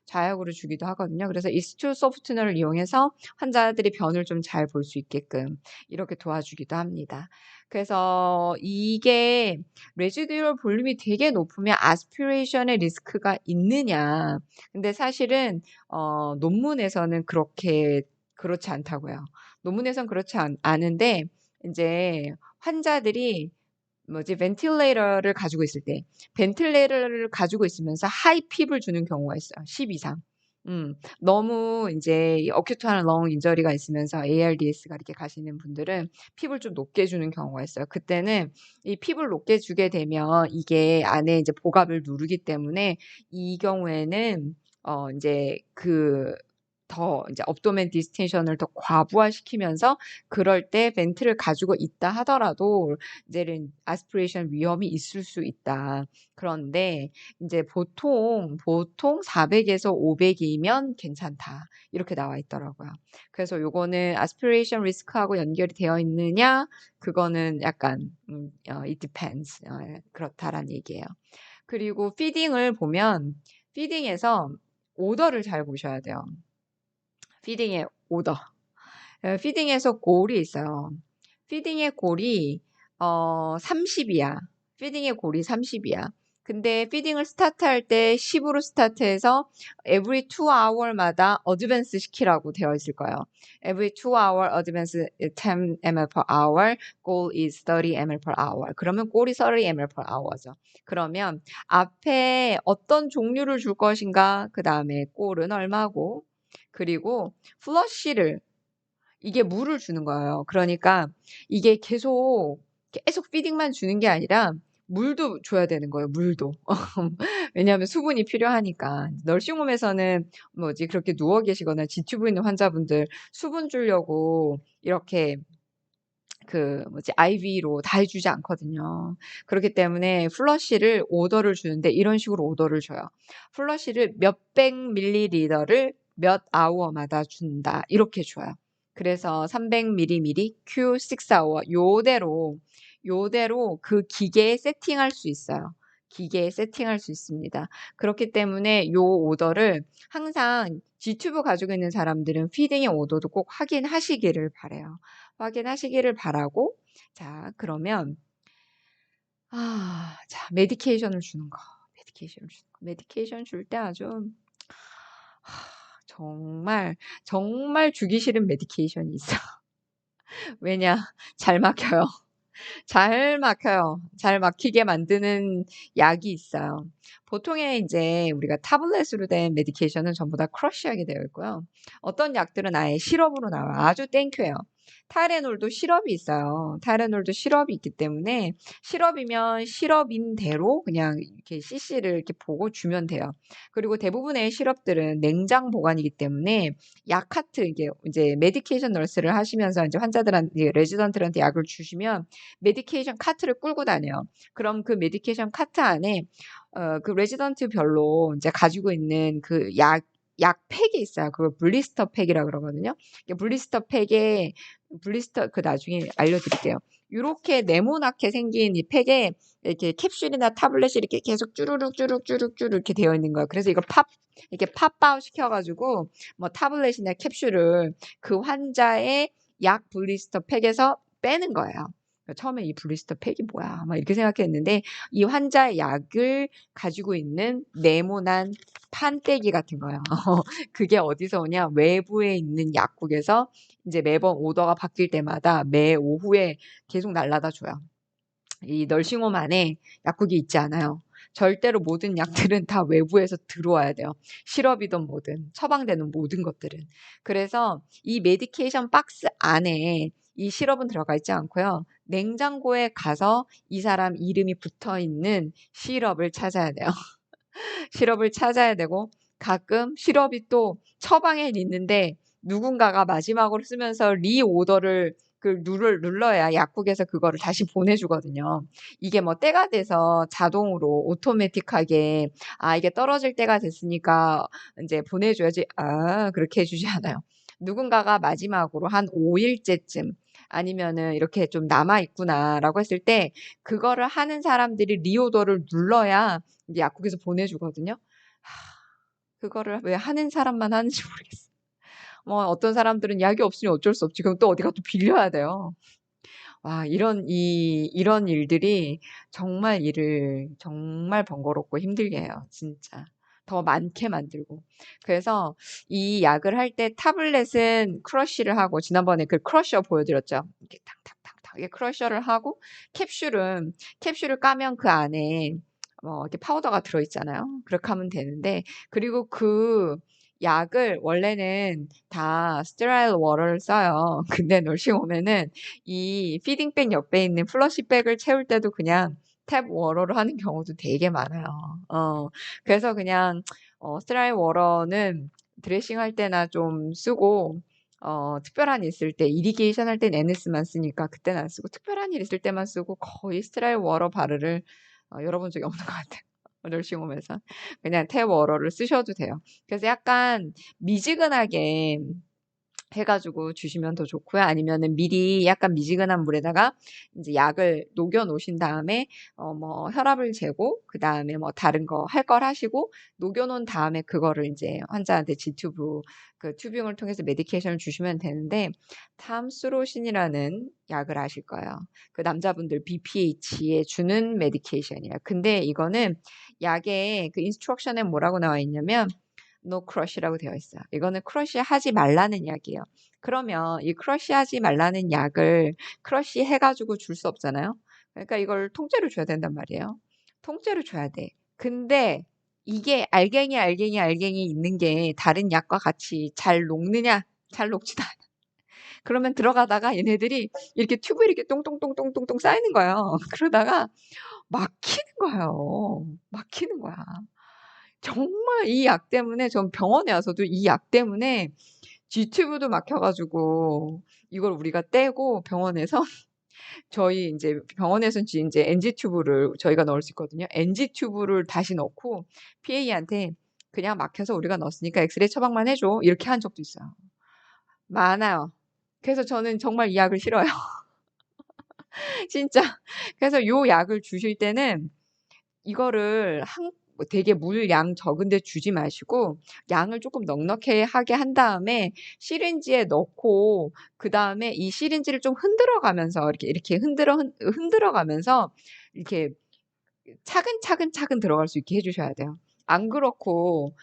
좌약으로 주기도 하거든요. 그래서 이 스툴 소프트너를 이용해서 환자들이 변을 좀 잘 볼 수 있게끔 이렇게 도와주기도 합니다. 그래서 이게 레지듀얼 볼륨이 되게 높으면 아스피레이션의 리스크가 있느냐. 근데 사실은 논문에서는 그렇지 않다고요. 논문에선 그렇지 않은데 이제 환자들이 벤틸레이터를 가지고 있을 때, 벤틸레이터를 가지고 있으면서 하이 핍을 주는 경우가 있어요. 10 이상. 너무 이제 어큐트한 렁 인저리가 있으면서 ARDS가 이렇게 가시는 분들은 핍을 좀 높게 주는 경우가 있어요. 그때는 이 핍을 높게 주게 되면 이게 안에 이제 복압을 누르기 때문에 이 경우에는 이제 더 이제 업도멘 디스텐션을 더 과부하시키면서 그럴 때 벤트를 가지고 있다 하더라도 이제는 아스피레이션 위험이 있을 수 있다. 그런데 이제 보통 400에서 500이면 괜찮다. 이렇게 나와 있더라고요. 그래서 요거는 아스피레이션 리스크하고 연결이 되어 있느냐? 그거는 약간 it depends. 그렇다라는 얘기예요. 그리고 피딩을 보면 피딩에서 오더를 잘 보셔야 돼요. 피딩의 오더. 피딩에서 골이 있어요. 피딩의 골이 30이야. 피딩의 골이 30이야. 근데 피딩을 스타트할 때 10으로 스타트해서 every 2hour마다 어드밴스 시키라고 되어 있을 거예요. every 2hour 어드밴스 10 ml per hour, goal is 30 ml per hour. 그러면 골이 30 ml per hour죠. 그러면 앞에 어떤 종류를 줄 것인가, 그 다음에 골은 얼마고, 그리고 플러시를 이게 물을 주는 거예요. 그러니까 이게 계속 피딩만 주는 게 아니라 물도 줘야 되는 거예요. 물도. 왜냐하면 수분이 필요하니까. 널싱홈에서는 그렇게 누워 계시거나 지튜브 있는 환자분들 수분 주려고 이렇게 IV로 다 해주지 않거든요. 그렇기 때문에 플러시를 오더를 주는데 이런 식으로 오더를 줘요. 플러시를 몇백 밀리리터를 몇 아워마다 준다. 이렇게 줘요. 그래서 300ml Q 6hour 요대로 그 기계에 세팅할 수 있어요. 기계에 세팅할 수 있습니다. 그렇기 때문에 요 오더를 항상 G튜브 가지고 있는 사람들은 피딩의 오더도 꼭 확인하시기를 바래요. 확인하시기를 바라고, 자, 그러면, 자, 메디케이션을 주는 거. 메디케이션 줄 때 아주, 정말 주기 싫은 메디케이션이 있어. 왜냐? 잘 막혀요. 잘 막히게 만드는 약이 있어요. 보통의 이제 우리가 타블렛으로 된 메디케이션은 전부 다 크러쉬하게 되어 있고요. 어떤 약들은 아예 시럽으로 나와요. 아주 땡큐해요. 타이레놀도 시럽이 있어요. 타이레놀도 시럽이 있기 때문에 시럽이면 시럽인 대로 그냥 이렇게 CC를 이렇게 보고 주면 돼요. 그리고 대부분의 시럽들은 냉장 보관이기 때문에 약 카트 이제 메디케이션 너스를 하시면서 이제 환자들한테 레지던트한테 약을 주시면 메디케이션 카트를 끌고 다녀요. 그럼 그 메디케이션 카트 안에 그 레지던트별로 이제 가지고 있는 그 약 팩이 있어요. 그걸 블리스터 팩이라 그러거든요. 블리스터 나중에 알려드릴게요. 이렇게 네모나게 생긴 이 팩에 이렇게 캡슐이나 타블렛이 이렇게 계속 쭈루룩 이렇게 되어 있는 거예요. 그래서 이렇게 팝아웃 시켜가지고 타블렛이나 캡슐을 그 환자의 약 블리스터 팩에서 빼는 거예요. 처음에 이 블리스터 팩이 뭐야? 막 이렇게 생각했는데 이 환자의 약을 가지고 있는 네모난 판때기 같은 거예요. 그게 어디서 오냐? 외부에 있는 약국에서 이제 매번 오더가 바뀔 때마다 매 오후에 계속 날라다 줘요. 이 널싱홈 안에 약국이 있지 않아요. 절대로 모든 약들은 다 외부에서 들어와야 돼요. 시럽이든 뭐든 처방되는 모든 것들은. 그래서 이 메디케이션 박스 안에 이 시럽은 들어가 있지 않고요. 냉장고에 가서 이 사람 이름이 붙어 있는 시럽을 찾아야 돼요. 시럽을 찾아야 되고 가끔 시럽이 또 처방에 있는데 누군가가 마지막으로 쓰면서 리오더를 눌러야 약국에서 그거를 다시 보내주거든요. 이게 뭐 때가 돼서 자동으로 오토매틱하게 이게 떨어질 때가 됐으니까 이제 보내줘야지 그렇게 해주지 않아요. 누군가가 마지막으로 한 5일째쯤 아니면은 이렇게 좀 남아있구나라고 했을 때 그거를 하는 사람들이 리오더를 눌러야 이제 약국에서 보내주거든요. 그거를 왜 하는 사람만 하는지 모르겠어. 뭐 어떤 사람들은 약이 없으니 어쩔 수 없지. 그럼 또 어디가 또 빌려야 돼요. 와, 이런 일들이 정말 일을 정말 번거롭고 힘들게 해요. 진짜. 더 많게 만들고. 그래서 이 약을 할 때 타블렛은 크러쉬를 하고, 지난번에 그 크러셔 보여드렸죠. 이렇게 탕탕탕탕. 이게 크러셔를 하고, 캡슐을 까면 그 안에 이렇게 파우더가 들어있잖아요. 그렇게 하면 되는데, 그리고 그 약을 원래는 다 스테라일 워터를 써요. 근데 널싱홈에는 이 피딩백 옆에 있는 플러시백을 채울 때도 그냥 탭 워러로 하는 경우도 되게 많아요. 그래서 그냥 스테라일 워러는 드레싱 할 때나 좀 쓰고 특별한 일 있을 때 이리게이션 할 땐 NS만 쓰니까 그때는 안 쓰고 특별한 일 있을 때만 쓰고 거의 스테라일 워러 바르를 열어본 적이 없는 것 같아요. 널싱홈에서 그냥 탭 워러를 쓰셔도 돼요. 그래서 약간 미지근하게 해가지고 주시면 더 좋고요. 아니면은 미리 약간 미지근한 물에다가 이제 약을 녹여 놓으신 다음에 뭐 혈압을 재고 그 다음에 뭐 다른 거 할 걸 하시고 녹여 놓은 다음에 그거를 이제 환자한테 G튜브 그 튜빙을 통해서 메디케이션을 주시면 되는데 탐스로신이라는 약을 아실 거예요. 그 남자분들 BPH에 주는 메디케이션이에요. 근데 이거는 약의 그 인스트럭션에 뭐라고 나와 있냐면 no crush라고 되어 있어요. 이거는 크러쉬 하지 말라는 약이에요. 그러면 이 크러쉬 하지 말라는 약을 크러쉬 해가지고 줄 수 없잖아요. 그러니까 이걸 통째로 줘야 된단 말이에요. 통째로 줘야 돼. 근데 이게 알갱이 있는 게 다른 약과 같이 잘 녹느냐? 잘 녹지도 않아. 그러면 들어가다가 얘네들이 이렇게 튜브 이렇게 똥똥똥똥똥똥 쌓이는 거예요. 그러다가 막히는 거예요. 막히는 거야. 정말 이 약 때문에 전 병원에 와서도 이 약 때문에 G튜브도 막혀가지고 이걸 우리가 떼고 병원에서 저희 이제 병원에서는 이제 NG튜브를 저희가 넣을 수 있거든요. NG튜브를 다시 넣고 PA한테 그냥 막혀서 우리가 넣었으니까 엑스레이 처방만 해줘. 이렇게 한 적도 있어요. 많아요. 그래서 저는 정말 이 약을 싫어요. 진짜. 그래서 요 약을 주실 때는 이거를 되게 물량 적은데 주지 마시고 양을 조금 넉넉하게 하게 한 다음에 시린지에 넣고 그 다음에 이 시린지를 좀 흔들어 가면서 이렇게 흔들어 가면서 이렇게 차근차근 들어갈 수 있게 해주셔야 돼요. 안 그렇고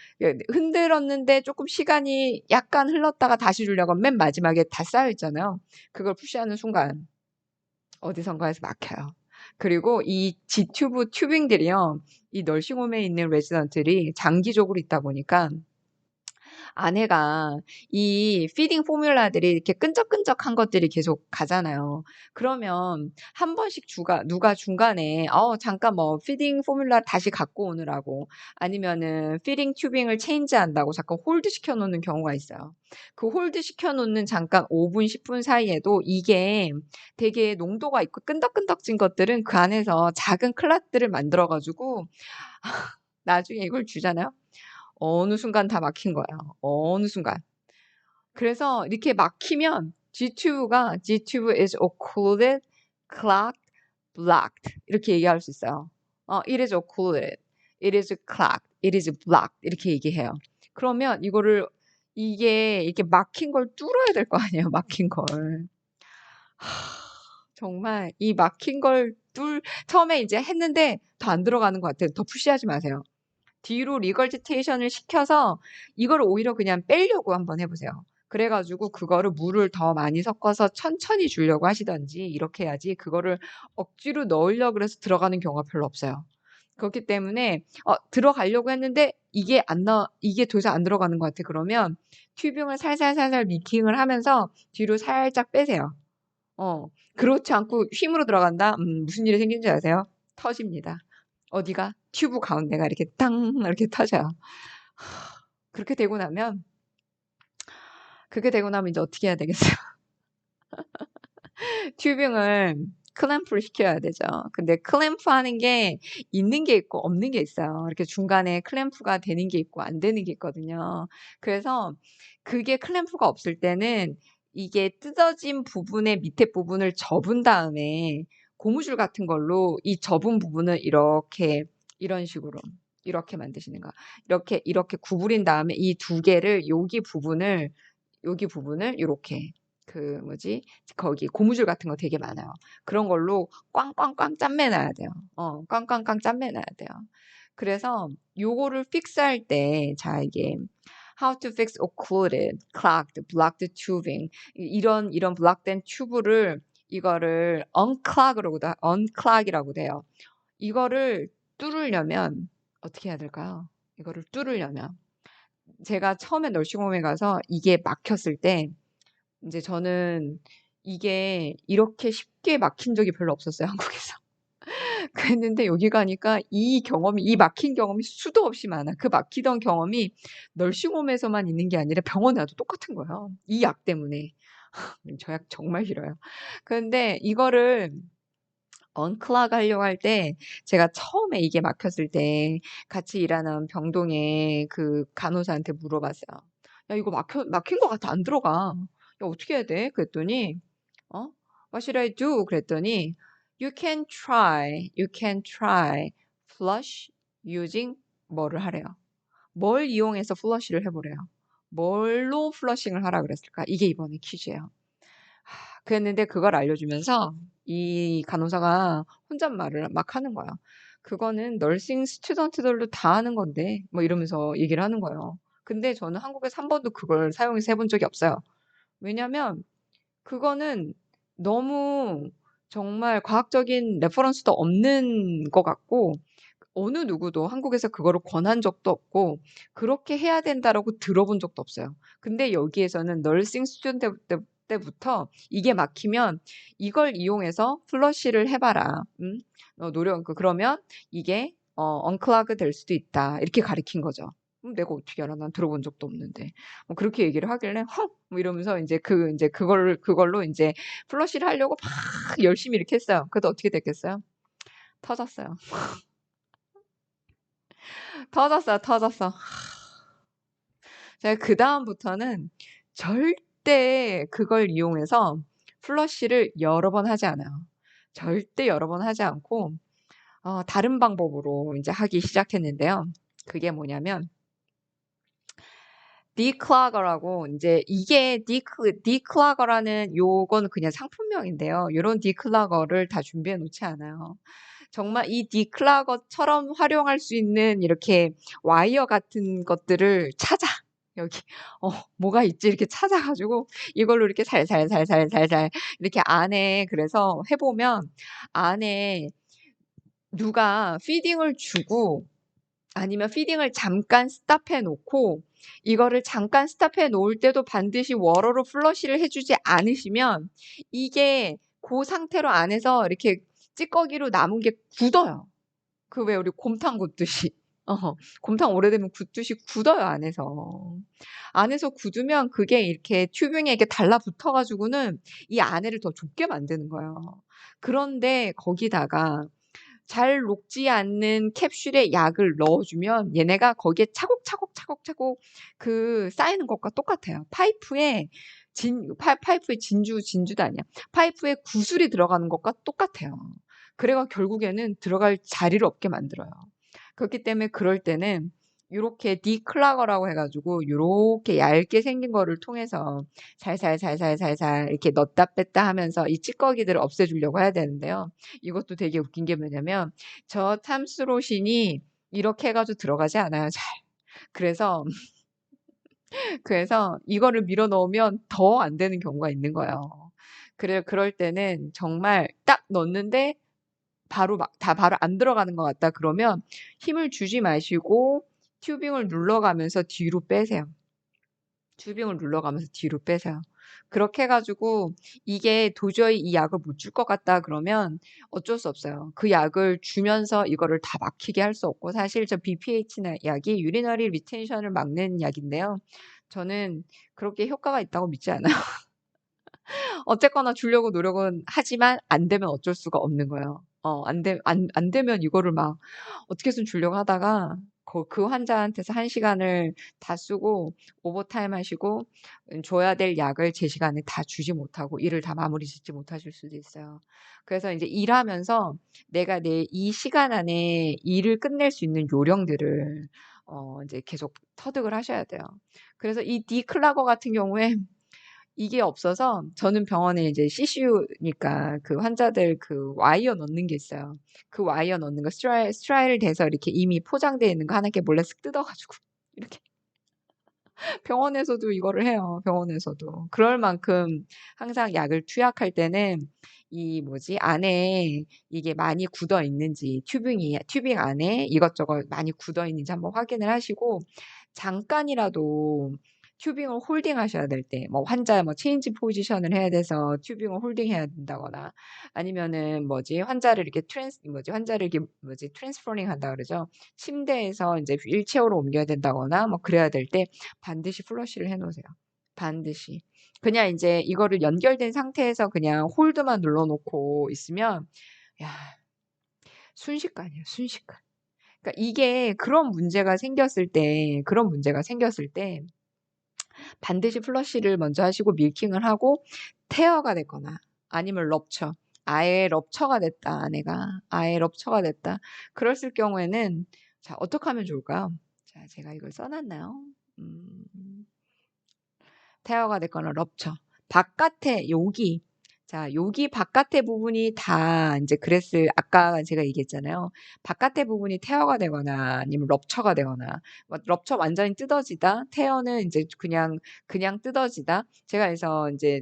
흔들었는데 조금 시간이 약간 흘렀다가 다시 주려고 하면 맨 마지막에 다 쌓여 있잖아요. 그걸 푸시하는 순간 어디선가에서 막혀요. 그리고 이 G튜브 튜빙들이요. 이 널싱홈에 있는 레지던트들이 장기적으로 있다 보니까 아내가 이 피딩 포뮬라들이 이렇게 끈적끈적한 것들이 계속 가잖아요. 그러면 한 번씩 누가 중간에 잠깐 뭐 피딩 포뮬라 다시 갖고 오느라고 아니면은 피딩 튜빙을 체인지한다고 잠깐 홀드 시켜 놓는 경우가 있어요. 그 홀드 시켜 놓는 잠깐 5분, 10분 사이에도 이게 되게 농도가 있고 끈덕끈덕진 것들은 그 안에서 작은 클락들을 만들어 가지고 나중에 이걸 주잖아요. 어느 순간 다 막힌 거예요. 어느 순간. 그래서 이렇게 막히면 G튜브 is occluded, clogged, blocked 이렇게 얘기할 수 있어요. it is occluded, it is clogged, it is blocked 이렇게 얘기해요. 그러면 이게 이렇게 막힌 걸 뚫어야 될 거 아니에요. 막힌 걸. 정말 이 막힌 걸 처음에 이제 했는데 더 안 들어가는 것 같아요. 더 푸시하지 마세요. 뒤로 리걸지테이션을 시켜서 이걸 오히려 그냥 빼려고 한번 해보세요. 그래가지고 그거를 물을 더 많이 섞어서 천천히 주려고 하시던지 이렇게 해야지 그거를 억지로 넣으려고 그래서 들어가는 경우가 별로 없어요. 그렇기 때문에 들어가려고 했는데 이게 더 이상 안 들어가는 것 같아. 그러면 튜빙을 살살살살 미킹을 하면서 뒤로 살짝 빼세요. 그렇지 않고 힘으로 들어간다? 무슨 일이 생긴 줄 아세요? 터집니다. 어디가? 튜브 가운데가 이렇게 땅 이렇게 터져요. 그렇게 되고 나면 이제 어떻게 해야 되겠어요? 튜빙을 클램프를 시켜야 되죠. 근데 클램프 하는 게 있는 게 있고 없는 게 있어요. 이렇게 중간에 클램프가 되는 게 있고 안 되는 게 있거든요. 그래서 그게 클램프가 없을 때는 이게 뜯어진 부분의 밑에 부분을 접은 다음에 고무줄 같은 걸로 이 접은 부분을 이렇게 이런 식으로 이렇게 만드시는 거. 이렇게 구부린 다음에 이 두 개를 여기 부분을 이렇게 그 뭐지? 거기 고무줄 같은 거 되게 많아요. 그런 걸로 꽝꽝꽝 짠매놔야 돼요. 꽝꽝꽝 짠매놔야 돼요. 그래서 요거를 픽스할 때, 자, 이게 how to fix occluded, clogged, blocked tubing 이런 블락된 튜브를 이거를 unclog이라고 돼요. 이거를 뚫으려면 어떻게 해야 될까요? 이거를 뚫으려면 제가 처음에 널싱홈에 가서 이게 막혔을 때 이제 저는 이게 이렇게 쉽게 막힌 적이 별로 없었어요, 한국에서. 그랬는데 여기 가니까 이 막힌 경험이 수도 없이 많아. 그 막히던 경험이 널싱홈에서만 있는 게 아니라 병원에 와도 똑같은 거예요. 이 약 때문에. 저 약 정말 싫어요. 그런데 이거를 언클락 하려고 할 때 제가 처음에 이게 막혔을 때 같이 일하는 병동의 그 간호사한테 물어봤어요. 야, 이거 막힌 것 같아. 안 들어가. 야, 어떻게 해야 돼? 그랬더니, What should I do? 그랬더니, you can try flush using 뭐를 하래요. 뭘 이용해서 플러시를 해보래요. 뭘로 플러싱을 하라 그랬을까? 이게 이번에 퀴즈예요. 그랬는데 그걸 알려주면서 이 간호사가 혼잣말을 막 하는 거야. 그거는 널싱 스튜던트들도 다 하는 건데, 뭐 이러면서 얘기를 하는 거예요. 근데 저는 한국에서 한 번도 그걸 사용해서 해본 적이 없어요. 왜냐면 그거는 너무 정말 과학적인 레퍼런스도 없는 것 같고, 어느 누구도 한국에서 그거를 권한 적도 없고, 그렇게 해야 된다라고 들어본 적도 없어요. 근데 여기에서는 널싱 스튜던트 때부터 이게 막히면 이걸 이용해서 플러시를 해봐라. 그러면 이게 언클라그 될 수도 있다. 이렇게 가르친 거죠. 내가 어떻게 알아? 난 들어본 적도 없는데. 뭐 그렇게 얘기를 하길래, 뭐 이러면서 이제 그걸로 이제 플러시를 하려고 막 열심히 이렇게 했어요. 그래도 어떻게 됐겠어요? 터졌어요. 터졌어. 제가 그다음부터는 절대 그걸 이용해서 플러시를 여러 번 하지 않아요. 절대 여러 번 하지 않고, 다른 방법으로 이제 하기 시작했는데요. 그게 뭐냐면, 디클라거라고, 이제 이게 디클라거라는 요건 그냥 상품명인데요. 요런 디클라거를 다 준비해 놓지 않아요. 정말 이 디클라거처럼 활용할 수 있는 이렇게 와이어 같은 것들을 찾아. 여기, 뭐가 있지? 이렇게 찾아가지고 이걸로 이렇게 살살살살살살 이렇게 안에 그래서 해보면 안에 누가 피딩을 주고 아니면 피딩을 잠깐 스탑해 놓고 이거를 잠깐 스탑해 놓을 때도 반드시 워러로 플러시를 해주지 않으시면 이게 그 상태로 안에서 이렇게 찌꺼기로 남은 게 굳어요. 그 왜 우리 곰탕 굽듯이. 곰탕 오래되면 굳듯이 굳어요, 안에서. 안에서 굳으면 그게 이렇게 튜빙에 이렇게 달라붙어가지고는 이 안에를 더 좁게 만드는 거예요. 그런데 거기다가 잘 녹지 않는 캡슐에 약을 넣어주면 얘네가 거기에 차곡차곡 그 쌓이는 것과 똑같아요. 파이프에 진주도 아니야. 파이프에 구슬이 들어가는 것과 똑같아요. 그래가 결국에는 들어갈 자리를 없게 만들어요. 그렇기 때문에 그럴 때는 요렇게 디클라거라고 해가지고 요렇게 얇게 생긴 거를 통해서 살살살살살살 이렇게 넣다 뺐다 하면서 이 찌꺼기들을 없애주려고 해야 되는데요. 이것도 되게 웃긴 게 뭐냐면 저 탐스로신이 이렇게 해가지고 들어가지 않아요. 잘. 그래서 이거를 밀어 넣으면 더 안 되는 경우가 있는 거예요. 그럴 때는 정말 딱 넣는데 바로 안 들어가는 것 같다. 그러면 힘을 주지 마시고 튜빙을 눌러가면서 뒤로 빼세요. 튜빙을 눌러가면서 뒤로 빼세요. 그렇게 해가지고 이게 도저히 이 약을 못 줄 것 같다 그러면 어쩔 수 없어요. 그 약을 주면서 이거를 다 막히게 할 수 없고 사실 저 BPH 약이 유리너리 리텐션을 막는 약인데요. 저는 그렇게 효과가 있다고 믿지 않아요. 어쨌거나 주려고 노력은 하지만 안 되면 어쩔 수가 없는 거예요. 안 되면 이거를 막 어떻게든 주려고 하다가 그 환자한테서 1시간을 다 쓰고 오버타임 하시고 줘야 될 약을 제 시간에 다 주지 못하고 일을 다 마무리 짓지 못하실 수도 있어요. 그래서 이제 일하면서 내가 내 이 시간 안에 일을 끝낼 수 있는 요령들을 이제 계속 터득을 하셔야 돼요. 그래서 이 디클라거 같은 경우에 이게 없어서 저는 병원에 이제 CCU니까 그 환자들 그 와이어 넣는 게 있어요. 그 와이어 넣는 거 스트라일 돼서 이렇게 이미 포장되어 있는 거 하나 이렇게 몰래 쓱 뜯어가지고 이렇게 병원에서도 이거를 해요. 병원에서도. 그럴 만큼 항상 약을 투약할 때는 이 뭐지 안에 이게 많이 굳어 있는지 튜빙 안에 이것저것 많이 굳어 있는지 한번 확인을 하시고 잠깐이라도 튜빙을 홀딩 하셔야 될 때, 뭐 환자 뭐 체인지 포지션을 해야 돼서 튜빙을 홀딩 해야 된다거나 아니면은 환자를 이렇게 트랜스퍼링 한다 그러죠. 침대에서 이제 휠체어로 옮겨야 된다거나 뭐 그래야 될 때 반드시 플러시를 해놓으세요. 반드시. 그냥 이제 이거를 연결된 상태에서 그냥 홀드만 눌러놓고 있으면 야 순식간이에요. 순식간. 그러니까 이게 그런 문제가 생겼을 때 반드시 플러시를 먼저 하시고 밀킹을 하고 태어가 됐거나 아니면 럽처. 아예 럽처가 됐다. 아내가 아예 럽처가 됐다. 그랬을 경우에는 자 어떻게 하면 좋을까요? 자 제가 이걸 써놨나요? 태어가 됐거나 럽처. 바깥에 여기 바깥의 부분이 다 이제 아까 제가 얘기했잖아요. 바깥의 부분이 태어가 되거나 아니면 럽처가 되거나 럽처 완전히 뜯어지다. 태어는 이제 그냥 뜯어지다. 제가 그래서 이제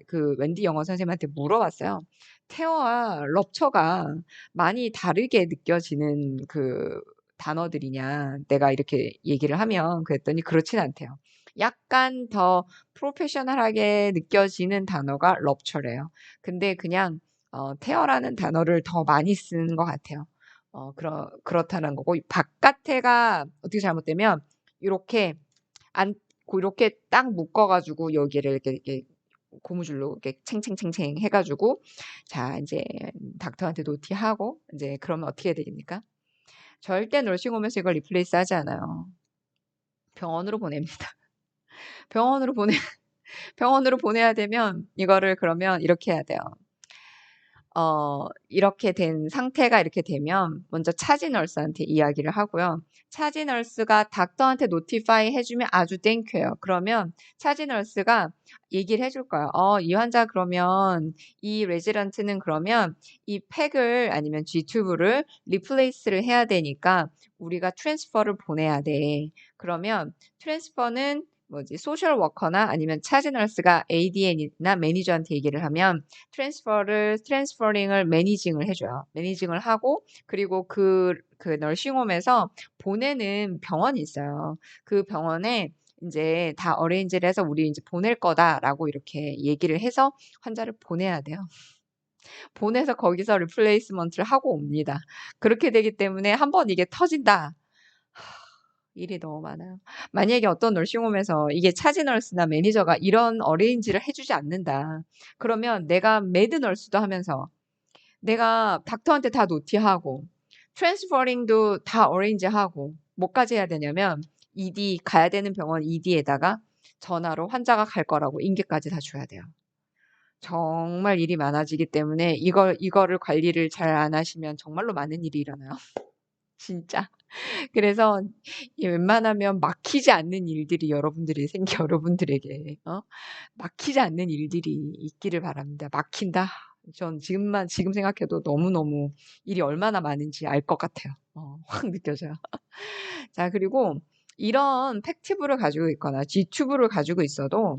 그 웬디 영어 선생님한테 물어봤어요. 태어와 럽처가 많이 다르게 느껴지는 그 단어들이냐. 내가 이렇게 얘기를 하면 그랬더니 그렇진 않대요. 약간 더 프로페셔널하게 느껴지는 단어가 럽처래요. 근데 그냥 테어라는 단어를 더 많이 쓰는 것 같아요. 그렇다는 거고 바깥에가 어떻게 잘못되면 이렇게 이렇게 딱 묶어가지고 여기를 이렇게 고무줄로 이렇게 챙챙챙챙 해가지고 자 이제 닥터한테 노티하고 이제 그러면 어떻게 해야 되겠습니까? 절대 너싱홈에서 이걸 리플레이스 하지 않아요. 병원으로 보냅니다. 병원으로 보내 병원으로 보내야 되면 이거를 그러면 이렇게 해야 돼요. 이렇게 된 상태가 이렇게 되면 먼저 차지 널스한테 이야기를 하고요. 차지 널스가 닥터한테 노티파이 해주면 아주 땡큐예요. 그러면 차지 널스가 얘기를 해줄 거예요. 이 환자 그러면 이 레지던트는 그러면 이 팩을 아니면 G튜브를 리플레이스를 해야 되니까 우리가 트랜스퍼를 보내야 돼. 그러면 트랜스퍼는 소셜 워커나 아니면 차지 널스가 ADN이나 매니저한테 얘기를 하면 트랜스퍼링을 매니징을 해줘요. 매니징을 하고, 그리고 그 널싱홈에서 보내는 병원이 있어요. 그 병원에 이제 다 어레인지를 해서 우리 이제 보낼 거다라고 이렇게 얘기를 해서 환자를 보내야 돼요. 보내서 거기서 리플레이스먼트를 하고 옵니다. 그렇게 되기 때문에 한번 이게 터진다. 일이 너무 많아요. 만약에 어떤 널싱홈에서 이게 차지 널스나 매니저가 이런 어레인지를 해주지 않는다. 그러면 내가 매드 널스도 하면서 내가 닥터한테 다 노티하고 트랜스퍼링도 다 어레인지하고 뭐까지 해야 되냐면 ED 가야 되는 병원 ED에다가 전화로 환자가 갈 거라고 인계까지 다 줘야 돼요. 정말 일이 많아지기 때문에 이거를 관리를 잘 안 하시면 정말로 많은 일이 일어나요. 진짜. 그래서 웬만하면 막히지 않는 일들이 여러분들에게 막히지 않는 일들이 있기를 바랍니다. 막힌다. 전 지금 생각해도 너무너무 일이 얼마나 많은지 알 것 같아요. 확 느껴져요. 자, 그리고 이런 팩티브를 가지고 있거나 G튜브를 가지고 있어도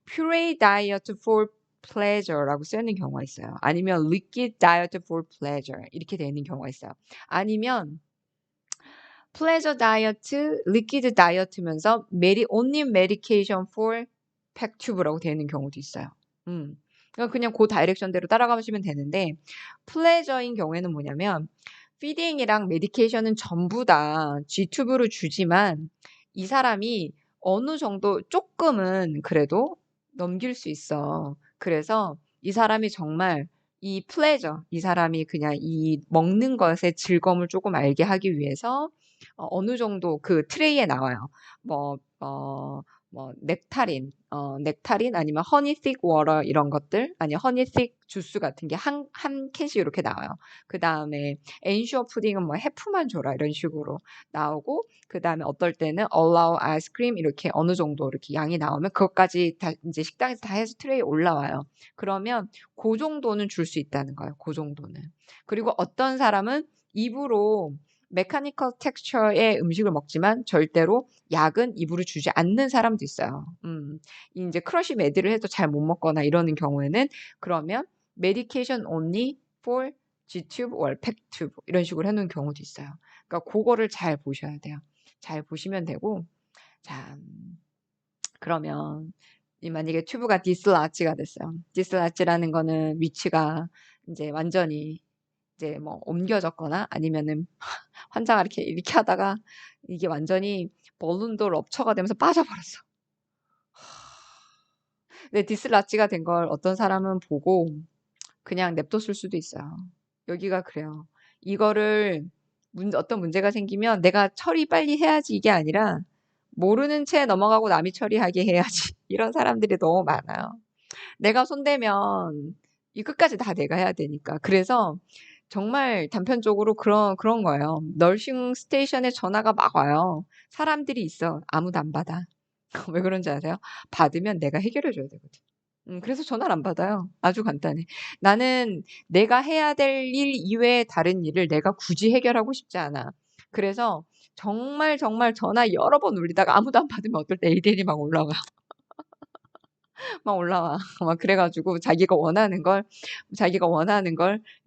Puree Diet for Pleasure라고 쓰는 경우가 있어요. 아니면 Liquid Diet for Pleasure 이렇게 되어 있는 경우가 있어요. 아니면 플레저 다이어트, 리퀴드 다이어트면서 only medication for 팩튜브라고 되어 있는 경우도 있어요. 그러니까 그냥 그 다이렉션대로 따라가시면 되는데 플레저인 경우에는 뭐냐면 피딩이랑 메디케이션은 전부 다 G튜브로 주지만 이 사람이 어느 정도 조금은 그래도 넘길 수 있어. 그래서 이 사람이 정말 이 플레저, 이 사람이 그냥 이 먹는 것의 즐거움을 조금 알게 하기 위해서 어느 정도 그 트레이에 나와요. 뭐, 넥타린 아니면 허니틱 워터 이런 것들, 아니 허니틱 주스 같은 게 한 캔씩 이렇게 나와요. 그 다음에 엔슈어 푸딩은 뭐 해프만 줘라 이런 식으로 나오고, 그 다음에 어떨 때는 allow 아이스크림 이렇게 어느 정도 이렇게 양이 나오면 그것까지 다 이제 식당에서 다 해서 트레이에 올라와요. 그러면 그 정도는 줄 수 있다는 거예요. 그 정도는. 그리고 어떤 사람은 입으로 메카니컬 텍스처의 음식을 먹지만 절대로 약은 입으로 주지 않는 사람도 있어요. 이제 크러쉬 메디를 해도 잘 못 먹거나 이러는 경우에는 그러면 medication only for Gtube or 팩튜브 이런 식으로 해놓은 경우도 있어요. 그러니까 그거를 잘 보셔야 돼요. 잘 보시면 되고, 자, 그러면 만약에 튜브가 디슬라지가 됐어요. 디슬라지라는 거는 위치가 이제 완전히 이제 뭐 옮겨졌거나 아니면은 환자가 이렇게 하다가 이게 완전히 벌룬도 럽처가 되면서 빠져버렸어. 근데 디슬라지가 된 걸 어떤 사람은 보고 그냥 냅뒀을 수도 있어요. 여기가 그래요. 이거를 어떤 문제가 생기면 내가 처리 빨리 해야지 이게 아니라 모르는 채 넘어가고 남이 처리하게 해야지. 이런 사람들이 너무 많아요. 내가 손대면 이 끝까지 다 내가 해야 되니까. 그래서 정말 단편적으로 그런 거예요. 널싱 스테이션에 전화가 막 와요. 사람들이 있어. 아무도 안 받아. 왜 그런지 아세요? 받으면 내가 해결해 줘야 되거든. 그래서 전화를 안 받아요. 아주 간단해. 나는 내가 해야 될 일 이외의 다른 일을 내가 굳이 해결하고 싶지 않아. 그래서 정말 정말 전화 여러 번 울리다가 아무도 안 받으면 어떨 때 ADL이 막 올라가. 막 올라와. 막 그래가지고 자기가 원하는 걸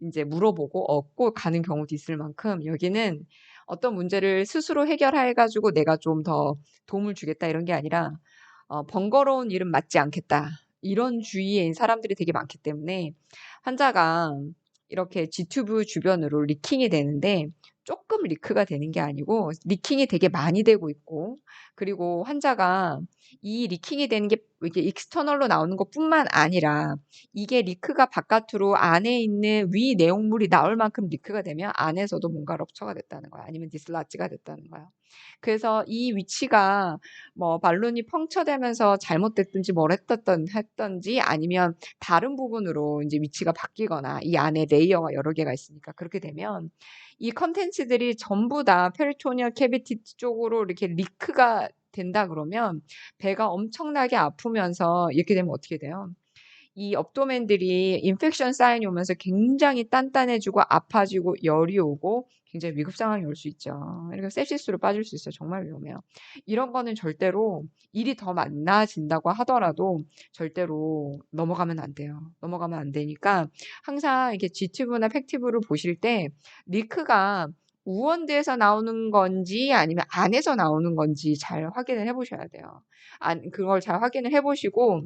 이제 물어보고 얻고 가는 경우도 있을 만큼 여기는 어떤 문제를 스스로 해결해가지고 내가 좀 더 도움을 주겠다 이런 게 아니라 번거로운 일은 맞지 않겠다. 이런 주의의 사람들이 되게 많기 때문에 환자가 이렇게 G튜브 주변으로 리킹이 되는데 조금 리크가 되는 게 아니고 리킹이 되게 많이 되고 있고, 그리고 환자가 이 리킹이 되는 게 이게 익스터널로 나오는 것뿐만 아니라 이게 리크가 바깥으로 안에 있는 위 내용물이 나올 만큼 리크가 되면 안에서도 뭔가 럽처가 됐다는 거야. 아니면 디슬라지가 됐다는 거야. 그래서 이 위치가 뭐 발론이 펑처되면서 잘못됐든지 뭘 했던지 아니면 다른 부분으로 이제 위치가 바뀌거나 이 안에 레이어가 여러 개가 있으니까 그렇게 되면 이 컨텐츠들이 전부 다 페리토니얼 캐비티 쪽으로 이렇게 리크가 된다 그러면 배가 엄청나게 아프면서 이렇게 되면 어떻게 돼요? 이 업도맨들이 인펙션 사인이 오면서 굉장히 단단해지고 아파지고 열이 오고 굉장히 위급 상황이 올 수 있죠. 그러니까 sepsis로 빠질 수 있어요. 정말 위험해요. 이런 거는 절대로 일이 더 많아진다고 하더라도 절대로 넘어가면 안 돼요. 넘어가면 안 되니까 항상 이렇게 G튜브나 팩튜브를 보실 때 리크가 우원드에서 나오는 건지 아니면 안에서 나오는 건지 잘 확인을 해보셔야 돼요. 그걸 잘 확인을 해보시고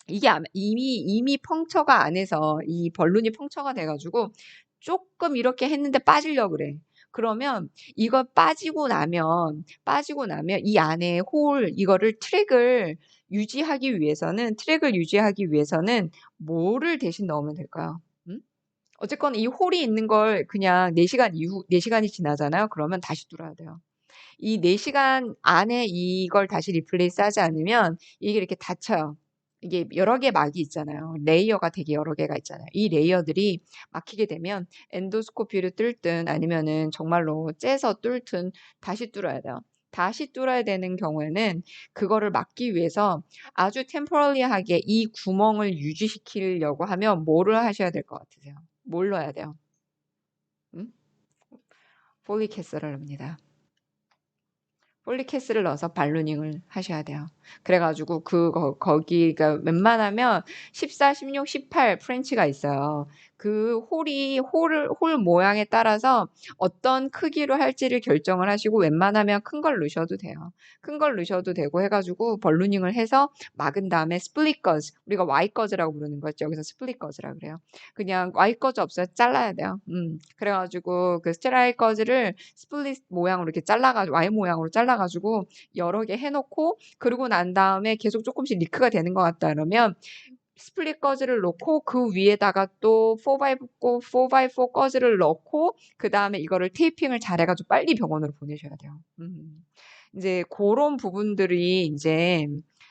이게 이미 펑처가 안에서 이 벌룬이 펑처가 돼가지고 조금 이렇게 했는데 빠지려고 그래. 그러면 이거 빠지고 나면 이 안에 이거를 트랙을 유지하기 위해서는 뭐를 대신 넣으면 될까요? 어쨌건 이 홀이 있는 걸 그냥 4시간이 지나잖아요. 그러면 다시 뚫어야 돼요. 이 4시간 안에 이걸 다시 리플레이스 하지 않으면 이게 이렇게 닫혀요. 이게 여러 개 막이 있잖아요. 레이어가 되게 여러 개가 있잖아요. 이 레이어들이 막히게 되면 엔도스코피를 뚫든 아니면은 정말로 째서 뚫든 다시 뚫어야 돼요. 다시 뚫어야 되는 경우에는 그거를 막기 위해서 아주 템포럴리하게 이 구멍을 유지시키려고 하면 뭐를 하셔야 될 것 같으세요? 뭘 넣어야 돼요? 음? 폴리캐스를 넣습니다. 폴리캐스를 넣어서 발로닝을 하셔야 돼요. 그래가지고 거기가 웬만하면 14, 16, 18 프렌치가 있어요. 그 홀 모양에 따라서 어떤 크기로 할지를 결정을 하시고 웬만하면 큰 걸 넣으셔도 돼요. 큰 걸 넣으셔도 되고 해가지고 벌루닝을 해서 막은 다음에 스플릿 거즈, 우리가 Y 거즈라고 부르는 거죠. 여기서 스플릿 거즈라 그래요. 그냥 Y 거즈 없어요. 잘라야 돼요. 그래가지고 그 스트라이크 거즈를 스플릿 모양으로 이렇게 잘라가지고 Y 모양으로 잘라가지고 여러 개 해놓고 그러고 난 다음에 계속 조금씩 리크가 되는 것 같다 그러면 스플릿 거즈를 넣고 그 위에다가 또 4x4 거즈를 넣고 그 다음에 이거를 테이핑을 잘해가지고 빨리 병원으로 보내셔야 돼요. 이제 그런 부분들이 이제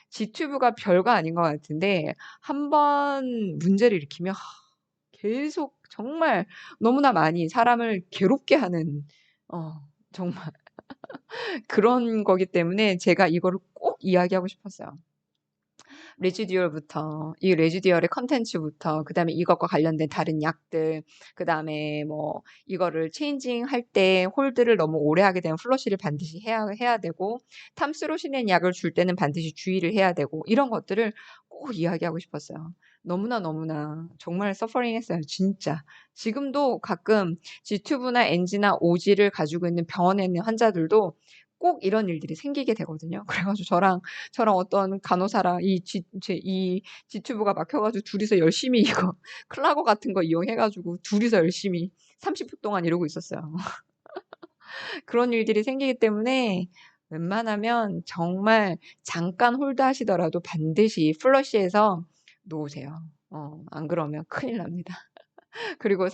G튜브가 별거 아닌 것 같은데 한번 문제를 일으키면 계속 정말 너무나 많이 사람을 괴롭게 하는 정말 그런 거기 때문에 제가 이거를 꼭 이야기하고 싶었어요. 레지듀얼부터 이 레지듀얼의 컨텐츠부터 그다음에 이것과 관련된 다른 약들 그다음에 뭐 이거를 체인징 할 때 홀드를 너무 오래 하게 되면 플러시를 반드시 해야 되고 탐스로시넨 약을 줄 때는 반드시 주의를 해야 되고 이런 것들을 꼭 이야기하고 싶었어요. 너무나 정말 서퍼링했어요. 진짜. 지금도 가끔 G튜브나 NG나 OG를 가지고 있는 병원에 있는 환자들도 꼭 이런 일들이 생기게 되거든요. 그래가지고 저랑 어떤 간호사랑 이 G튜브가 막혀가지고 둘이서 열심히 이거 클라고 같은 거 이용해가지고 둘이서 열심히 30분 동안 이러고 있었어요. 그런 일들이 생기기 때문에 웬만하면 정말 잠깐 홀드 하시더라도 반드시 플러시해서 놓으세요. 안 그러면 큰일 납니다. 그리고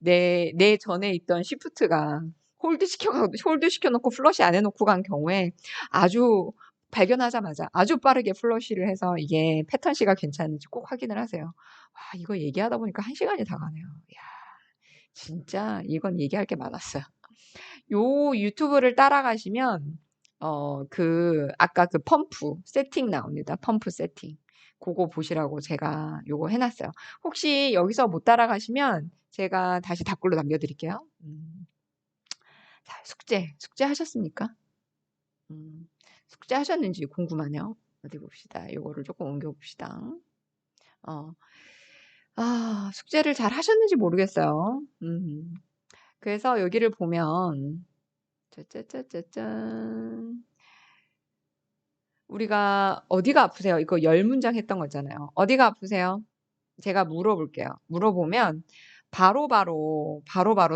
내 전에 있던 시프트가 홀드 시켜놓고 플러시 안 해놓고 간 경우에 아주 발견하자마자 아주 빠르게 플러시를 해서 이게 패턴시가 괜찮은지 꼭 확인을 하세요. 와, 이거 얘기하다 보니까 1시간이 다 가네요. 야, 진짜 이건 얘기할 게 많았어요. 요 유튜브를 따라가시면 아까 그 펌프 세팅 나옵니다. 펌프 세팅. 그거 보시라고 제가 요거 해놨어요. 혹시 여기서 못 따라가시면 제가 다시 답글로 남겨드릴게요. 자, 숙제 하셨습니까? 숙제 하셨는지 궁금하네요. 어디 봅시다. 요거를 조금 옮겨봅시다. 숙제를 잘 하셨는지 모르겠어요. 그래서 여기를 보면 짜짜짜짜짠. 우리가 어디가 아프세요? 이거 10문장 했던 거잖아요. 어디가 아프세요? 제가 물어볼게요. 물어보면 바로바로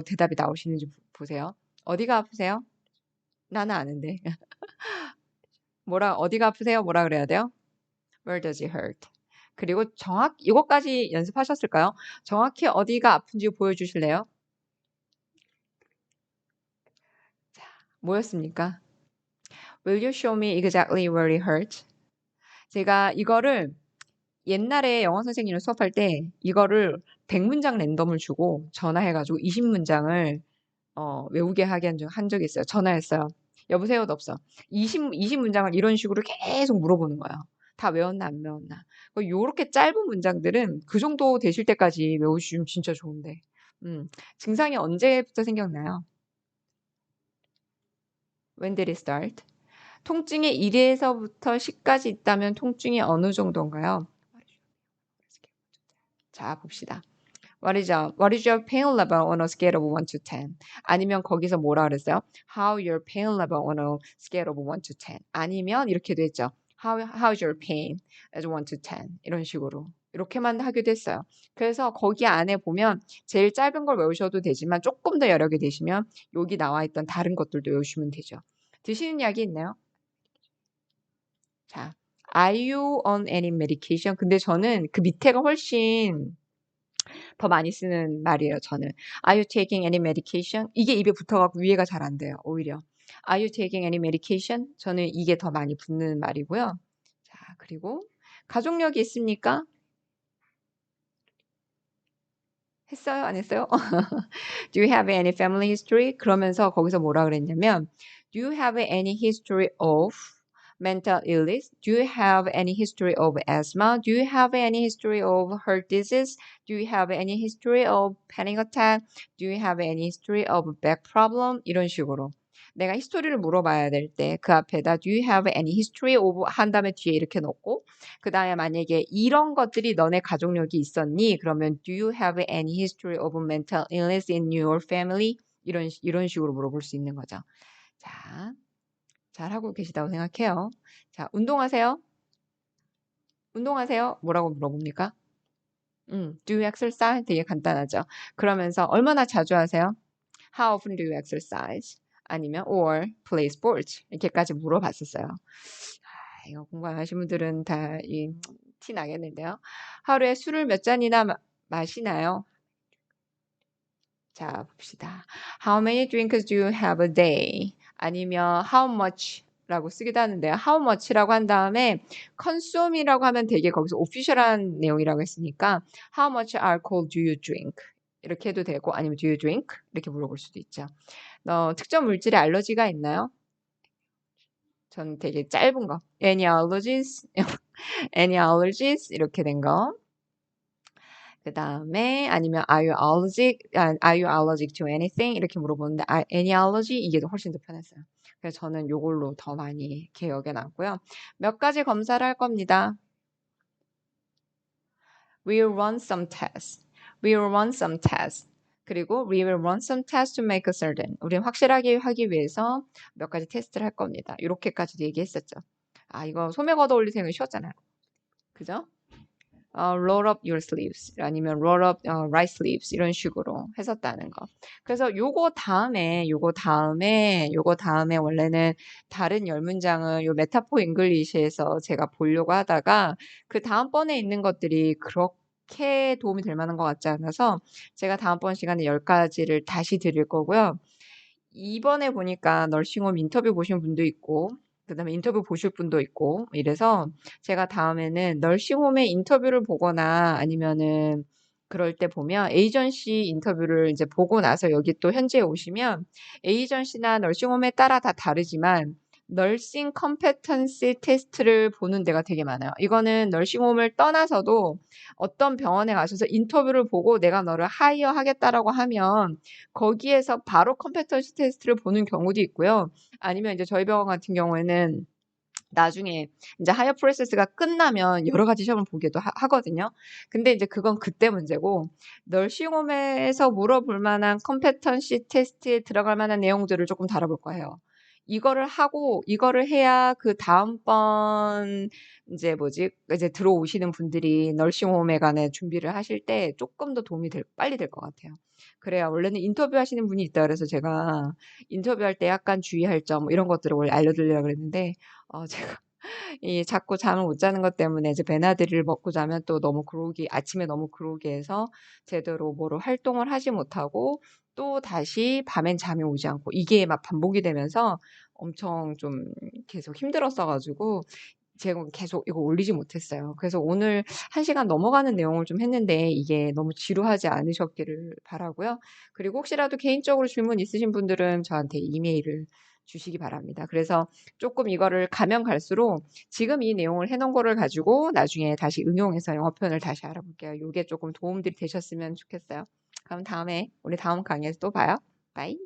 대답이 나오시는지 보세요. 어디가 아프세요? 나는 아는데. 어디가 아프세요? 뭐라 그래야 돼요? Where does it hurt? 그리고 이것까지 연습하셨을까요? 정확히 어디가 아픈지 보여주실래요? 자, 뭐였습니까? Will you show me exactly where it hurts? 제가 이거를 옛날에 영어 선생님을 수업할 때 이거를 100문장 랜덤을 주고 전화해가지고 20문장을 외우게 하게 한 적이 있어요. 전화했어요. 여보세요도 없어. 20문장을 이런 식으로 계속 물어보는 거예요. 다 외웠나 안 외웠나. 요렇게 짧은 문장들은 그 정도 되실 때까지 외우시면 진짜 좋은데. 증상이 언제부터 생겼나요? When did it start? 통증이 1에서부터 10까지 있다면 통증이 어느 정도인가요? 자, 봅시다. What is your pain level on a scale of 1 to 10? 아니면 거기서 뭐라 그랬어요? How your pain level on a scale of 1 to 10? 아니면 이렇게도 했죠. How's your pain as 1 to 10? 이런 식으로. 이렇게만 하기도 했어요. 그래서 거기 안에 보면 제일 짧은 걸 외우셔도 되지만 조금 더 여력이 되시면 여기 나와 있던 다른 것들도 외우시면 되죠. 드시는 약이 있나요? 자, Are you on any medication? 근데 저는 그 밑에가 훨씬 더 많이 쓰는 말이에요, 저는. Are you taking any medication? 이게 입에 붙어갖고 위에가 잘 안 돼요, 오히려. Are you taking any medication? 저는 이게 더 많이 붙는 말이고요. 자, 그리고 가족력이 있습니까? 했어요? 안 했어요? Do you have any family history? 그러면서 거기서 뭐라 그랬냐면 Do you have any history of mental illness? Do you have any history of asthma? Do you have any history of heart disease? Do you have any history of panic attack? Do you have any history of back problem? 이런 식으로. 내가 히스토리를 물어봐야 될 때 그 앞에다 do you have any history of 한 다음에 뒤에 이렇게 넣고 그 다음에 만약에 이런 것들이 너네 가족력이 있었니? 그러면 do you have any history of mental illness in your family? 이런 식으로 물어볼 수 있는 거죠. 자, 잘하고 계시다고 생각해요. 자, 운동하세요? 운동하세요? 뭐라고 물어봅니까? do you exercise? 되게 간단하죠. 그러면서 얼마나 자주 하세요? How often do you exercise? 아니면 or play sports? 이렇게까지 물어봤었어요. 이거 공부 안 하신 분들은 다 티 나겠는데요. 하루에 술을 몇 잔이나 마시나요? 자, 봅시다. How many drinks do you have a day? 아니면 how much? 라고 쓰기도 하는데요. how much라고 한 다음에 consume이라고 하면 되게 거기서 오피셜한 내용이라고 했으니까 how much alcohol do you drink? 이렇게 해도 되고 아니면 do you drink? 이렇게 물어볼 수도 있죠. 너 특정 물질에 알러지가 있나요? 전 되게 짧은 거. Any allergies? Any allergies? 이렇게 된 거. 그 다음에 아니면 are you allergic to anything? 이렇게 물어보는데 any allergy? 이게 훨씬 더 편했어요. 그래서 저는 요걸로 더 많이 기억에 남고요. 몇 가지 검사를 할 겁니다. We'll run some tests. We'll run some tests. 그리고 we will run some tests to make certain. 우리는 확실하게 하기 위해서 몇 가지 테스트를 할 겁니다. 이렇게까지도 얘기했었죠. 이거 소매 걷어 올리세요. 쉬웠잖아요. 그죠? roll up your sleeves 아니면 roll up right sleeves 이런 식으로 했었다는 거. 그래서 요거 다음에 원래는 다른 열 문장을 요 메타포 잉글리시에서 제가 보려고 하다가 그 다음번에 있는 것들이 그렇게 도움이 될 만한 것 같지 않아서 제가 다음번 시간에 10가지를 다시 드릴 거고요. 이번에 보니까 널싱홈 인터뷰 보신 분도 있고 그 다음에 인터뷰 보실 분도 있고 이래서 제가 다음에는 널싱홈의 인터뷰를 보거나 아니면은 그럴 때 보면 에이전시 인터뷰를 이제 보고 나서 여기 또 현지에 오시면 에이전시나 널싱홈에 따라 다 다르지만 널싱 컴petency 테스트를 보는 데가 되게 많아요. 이거는 널싱홈을 떠나서도 어떤 병원에 가셔서 인터뷰를 보고 내가 너를 하이어 하겠다라고 하면 거기에서 바로 컴petency 테스트를 보는 경우도 있고요. 아니면 이제 저희 병원 같은 경우에는 나중에 이제 하이어 프로세스가 끝나면 여러 가지 시험을 보기도 하거든요. 근데 이제 그건 그때 문제고 널싱홈에서 물어볼 만한 컴petency 테스트에 들어갈 만한 내용들을 조금 다뤄볼 거예요. 이거를 해야 그 다음번 이제 들어오시는 분들이 널싱홈에 관해 준비를 하실 때 조금 더 도움이 빨리 될 것 같아요. 그래야 원래는 인터뷰 하시는 분이 있다 그래서 제가 인터뷰할 때 약간 주의할 점 이런 것들을 원래 알려드리려고 그랬는데 제가 자꾸 잠을 못 자는 것 때문에 이제 베나드리를 먹고 자면 또 아침에 너무 그로기해서 제대로 뭐로 활동을 하지 못하고 또 다시 밤엔 잠이 오지 않고 이게 막 반복이 되면서 엄청 좀 계속 힘들었어가지고 제가 계속 이거 올리지 못했어요. 그래서 오늘 1시간 넘어가는 내용을 좀 했는데 이게 너무 지루하지 않으셨기를 바라고요. 그리고 혹시라도 개인적으로 질문 있으신 분들은 저한테 이메일을 주시기 바랍니다. 그래서 조금 이거를 가면 갈수록 지금 이 내용을 해놓은 거를 가지고 나중에 다시 응용해서 영어 표현을 다시 알아볼게요. 이게 조금 도움들이 되셨으면 좋겠어요. 그럼 우리 다음 강의에서 또 봐요. 바이.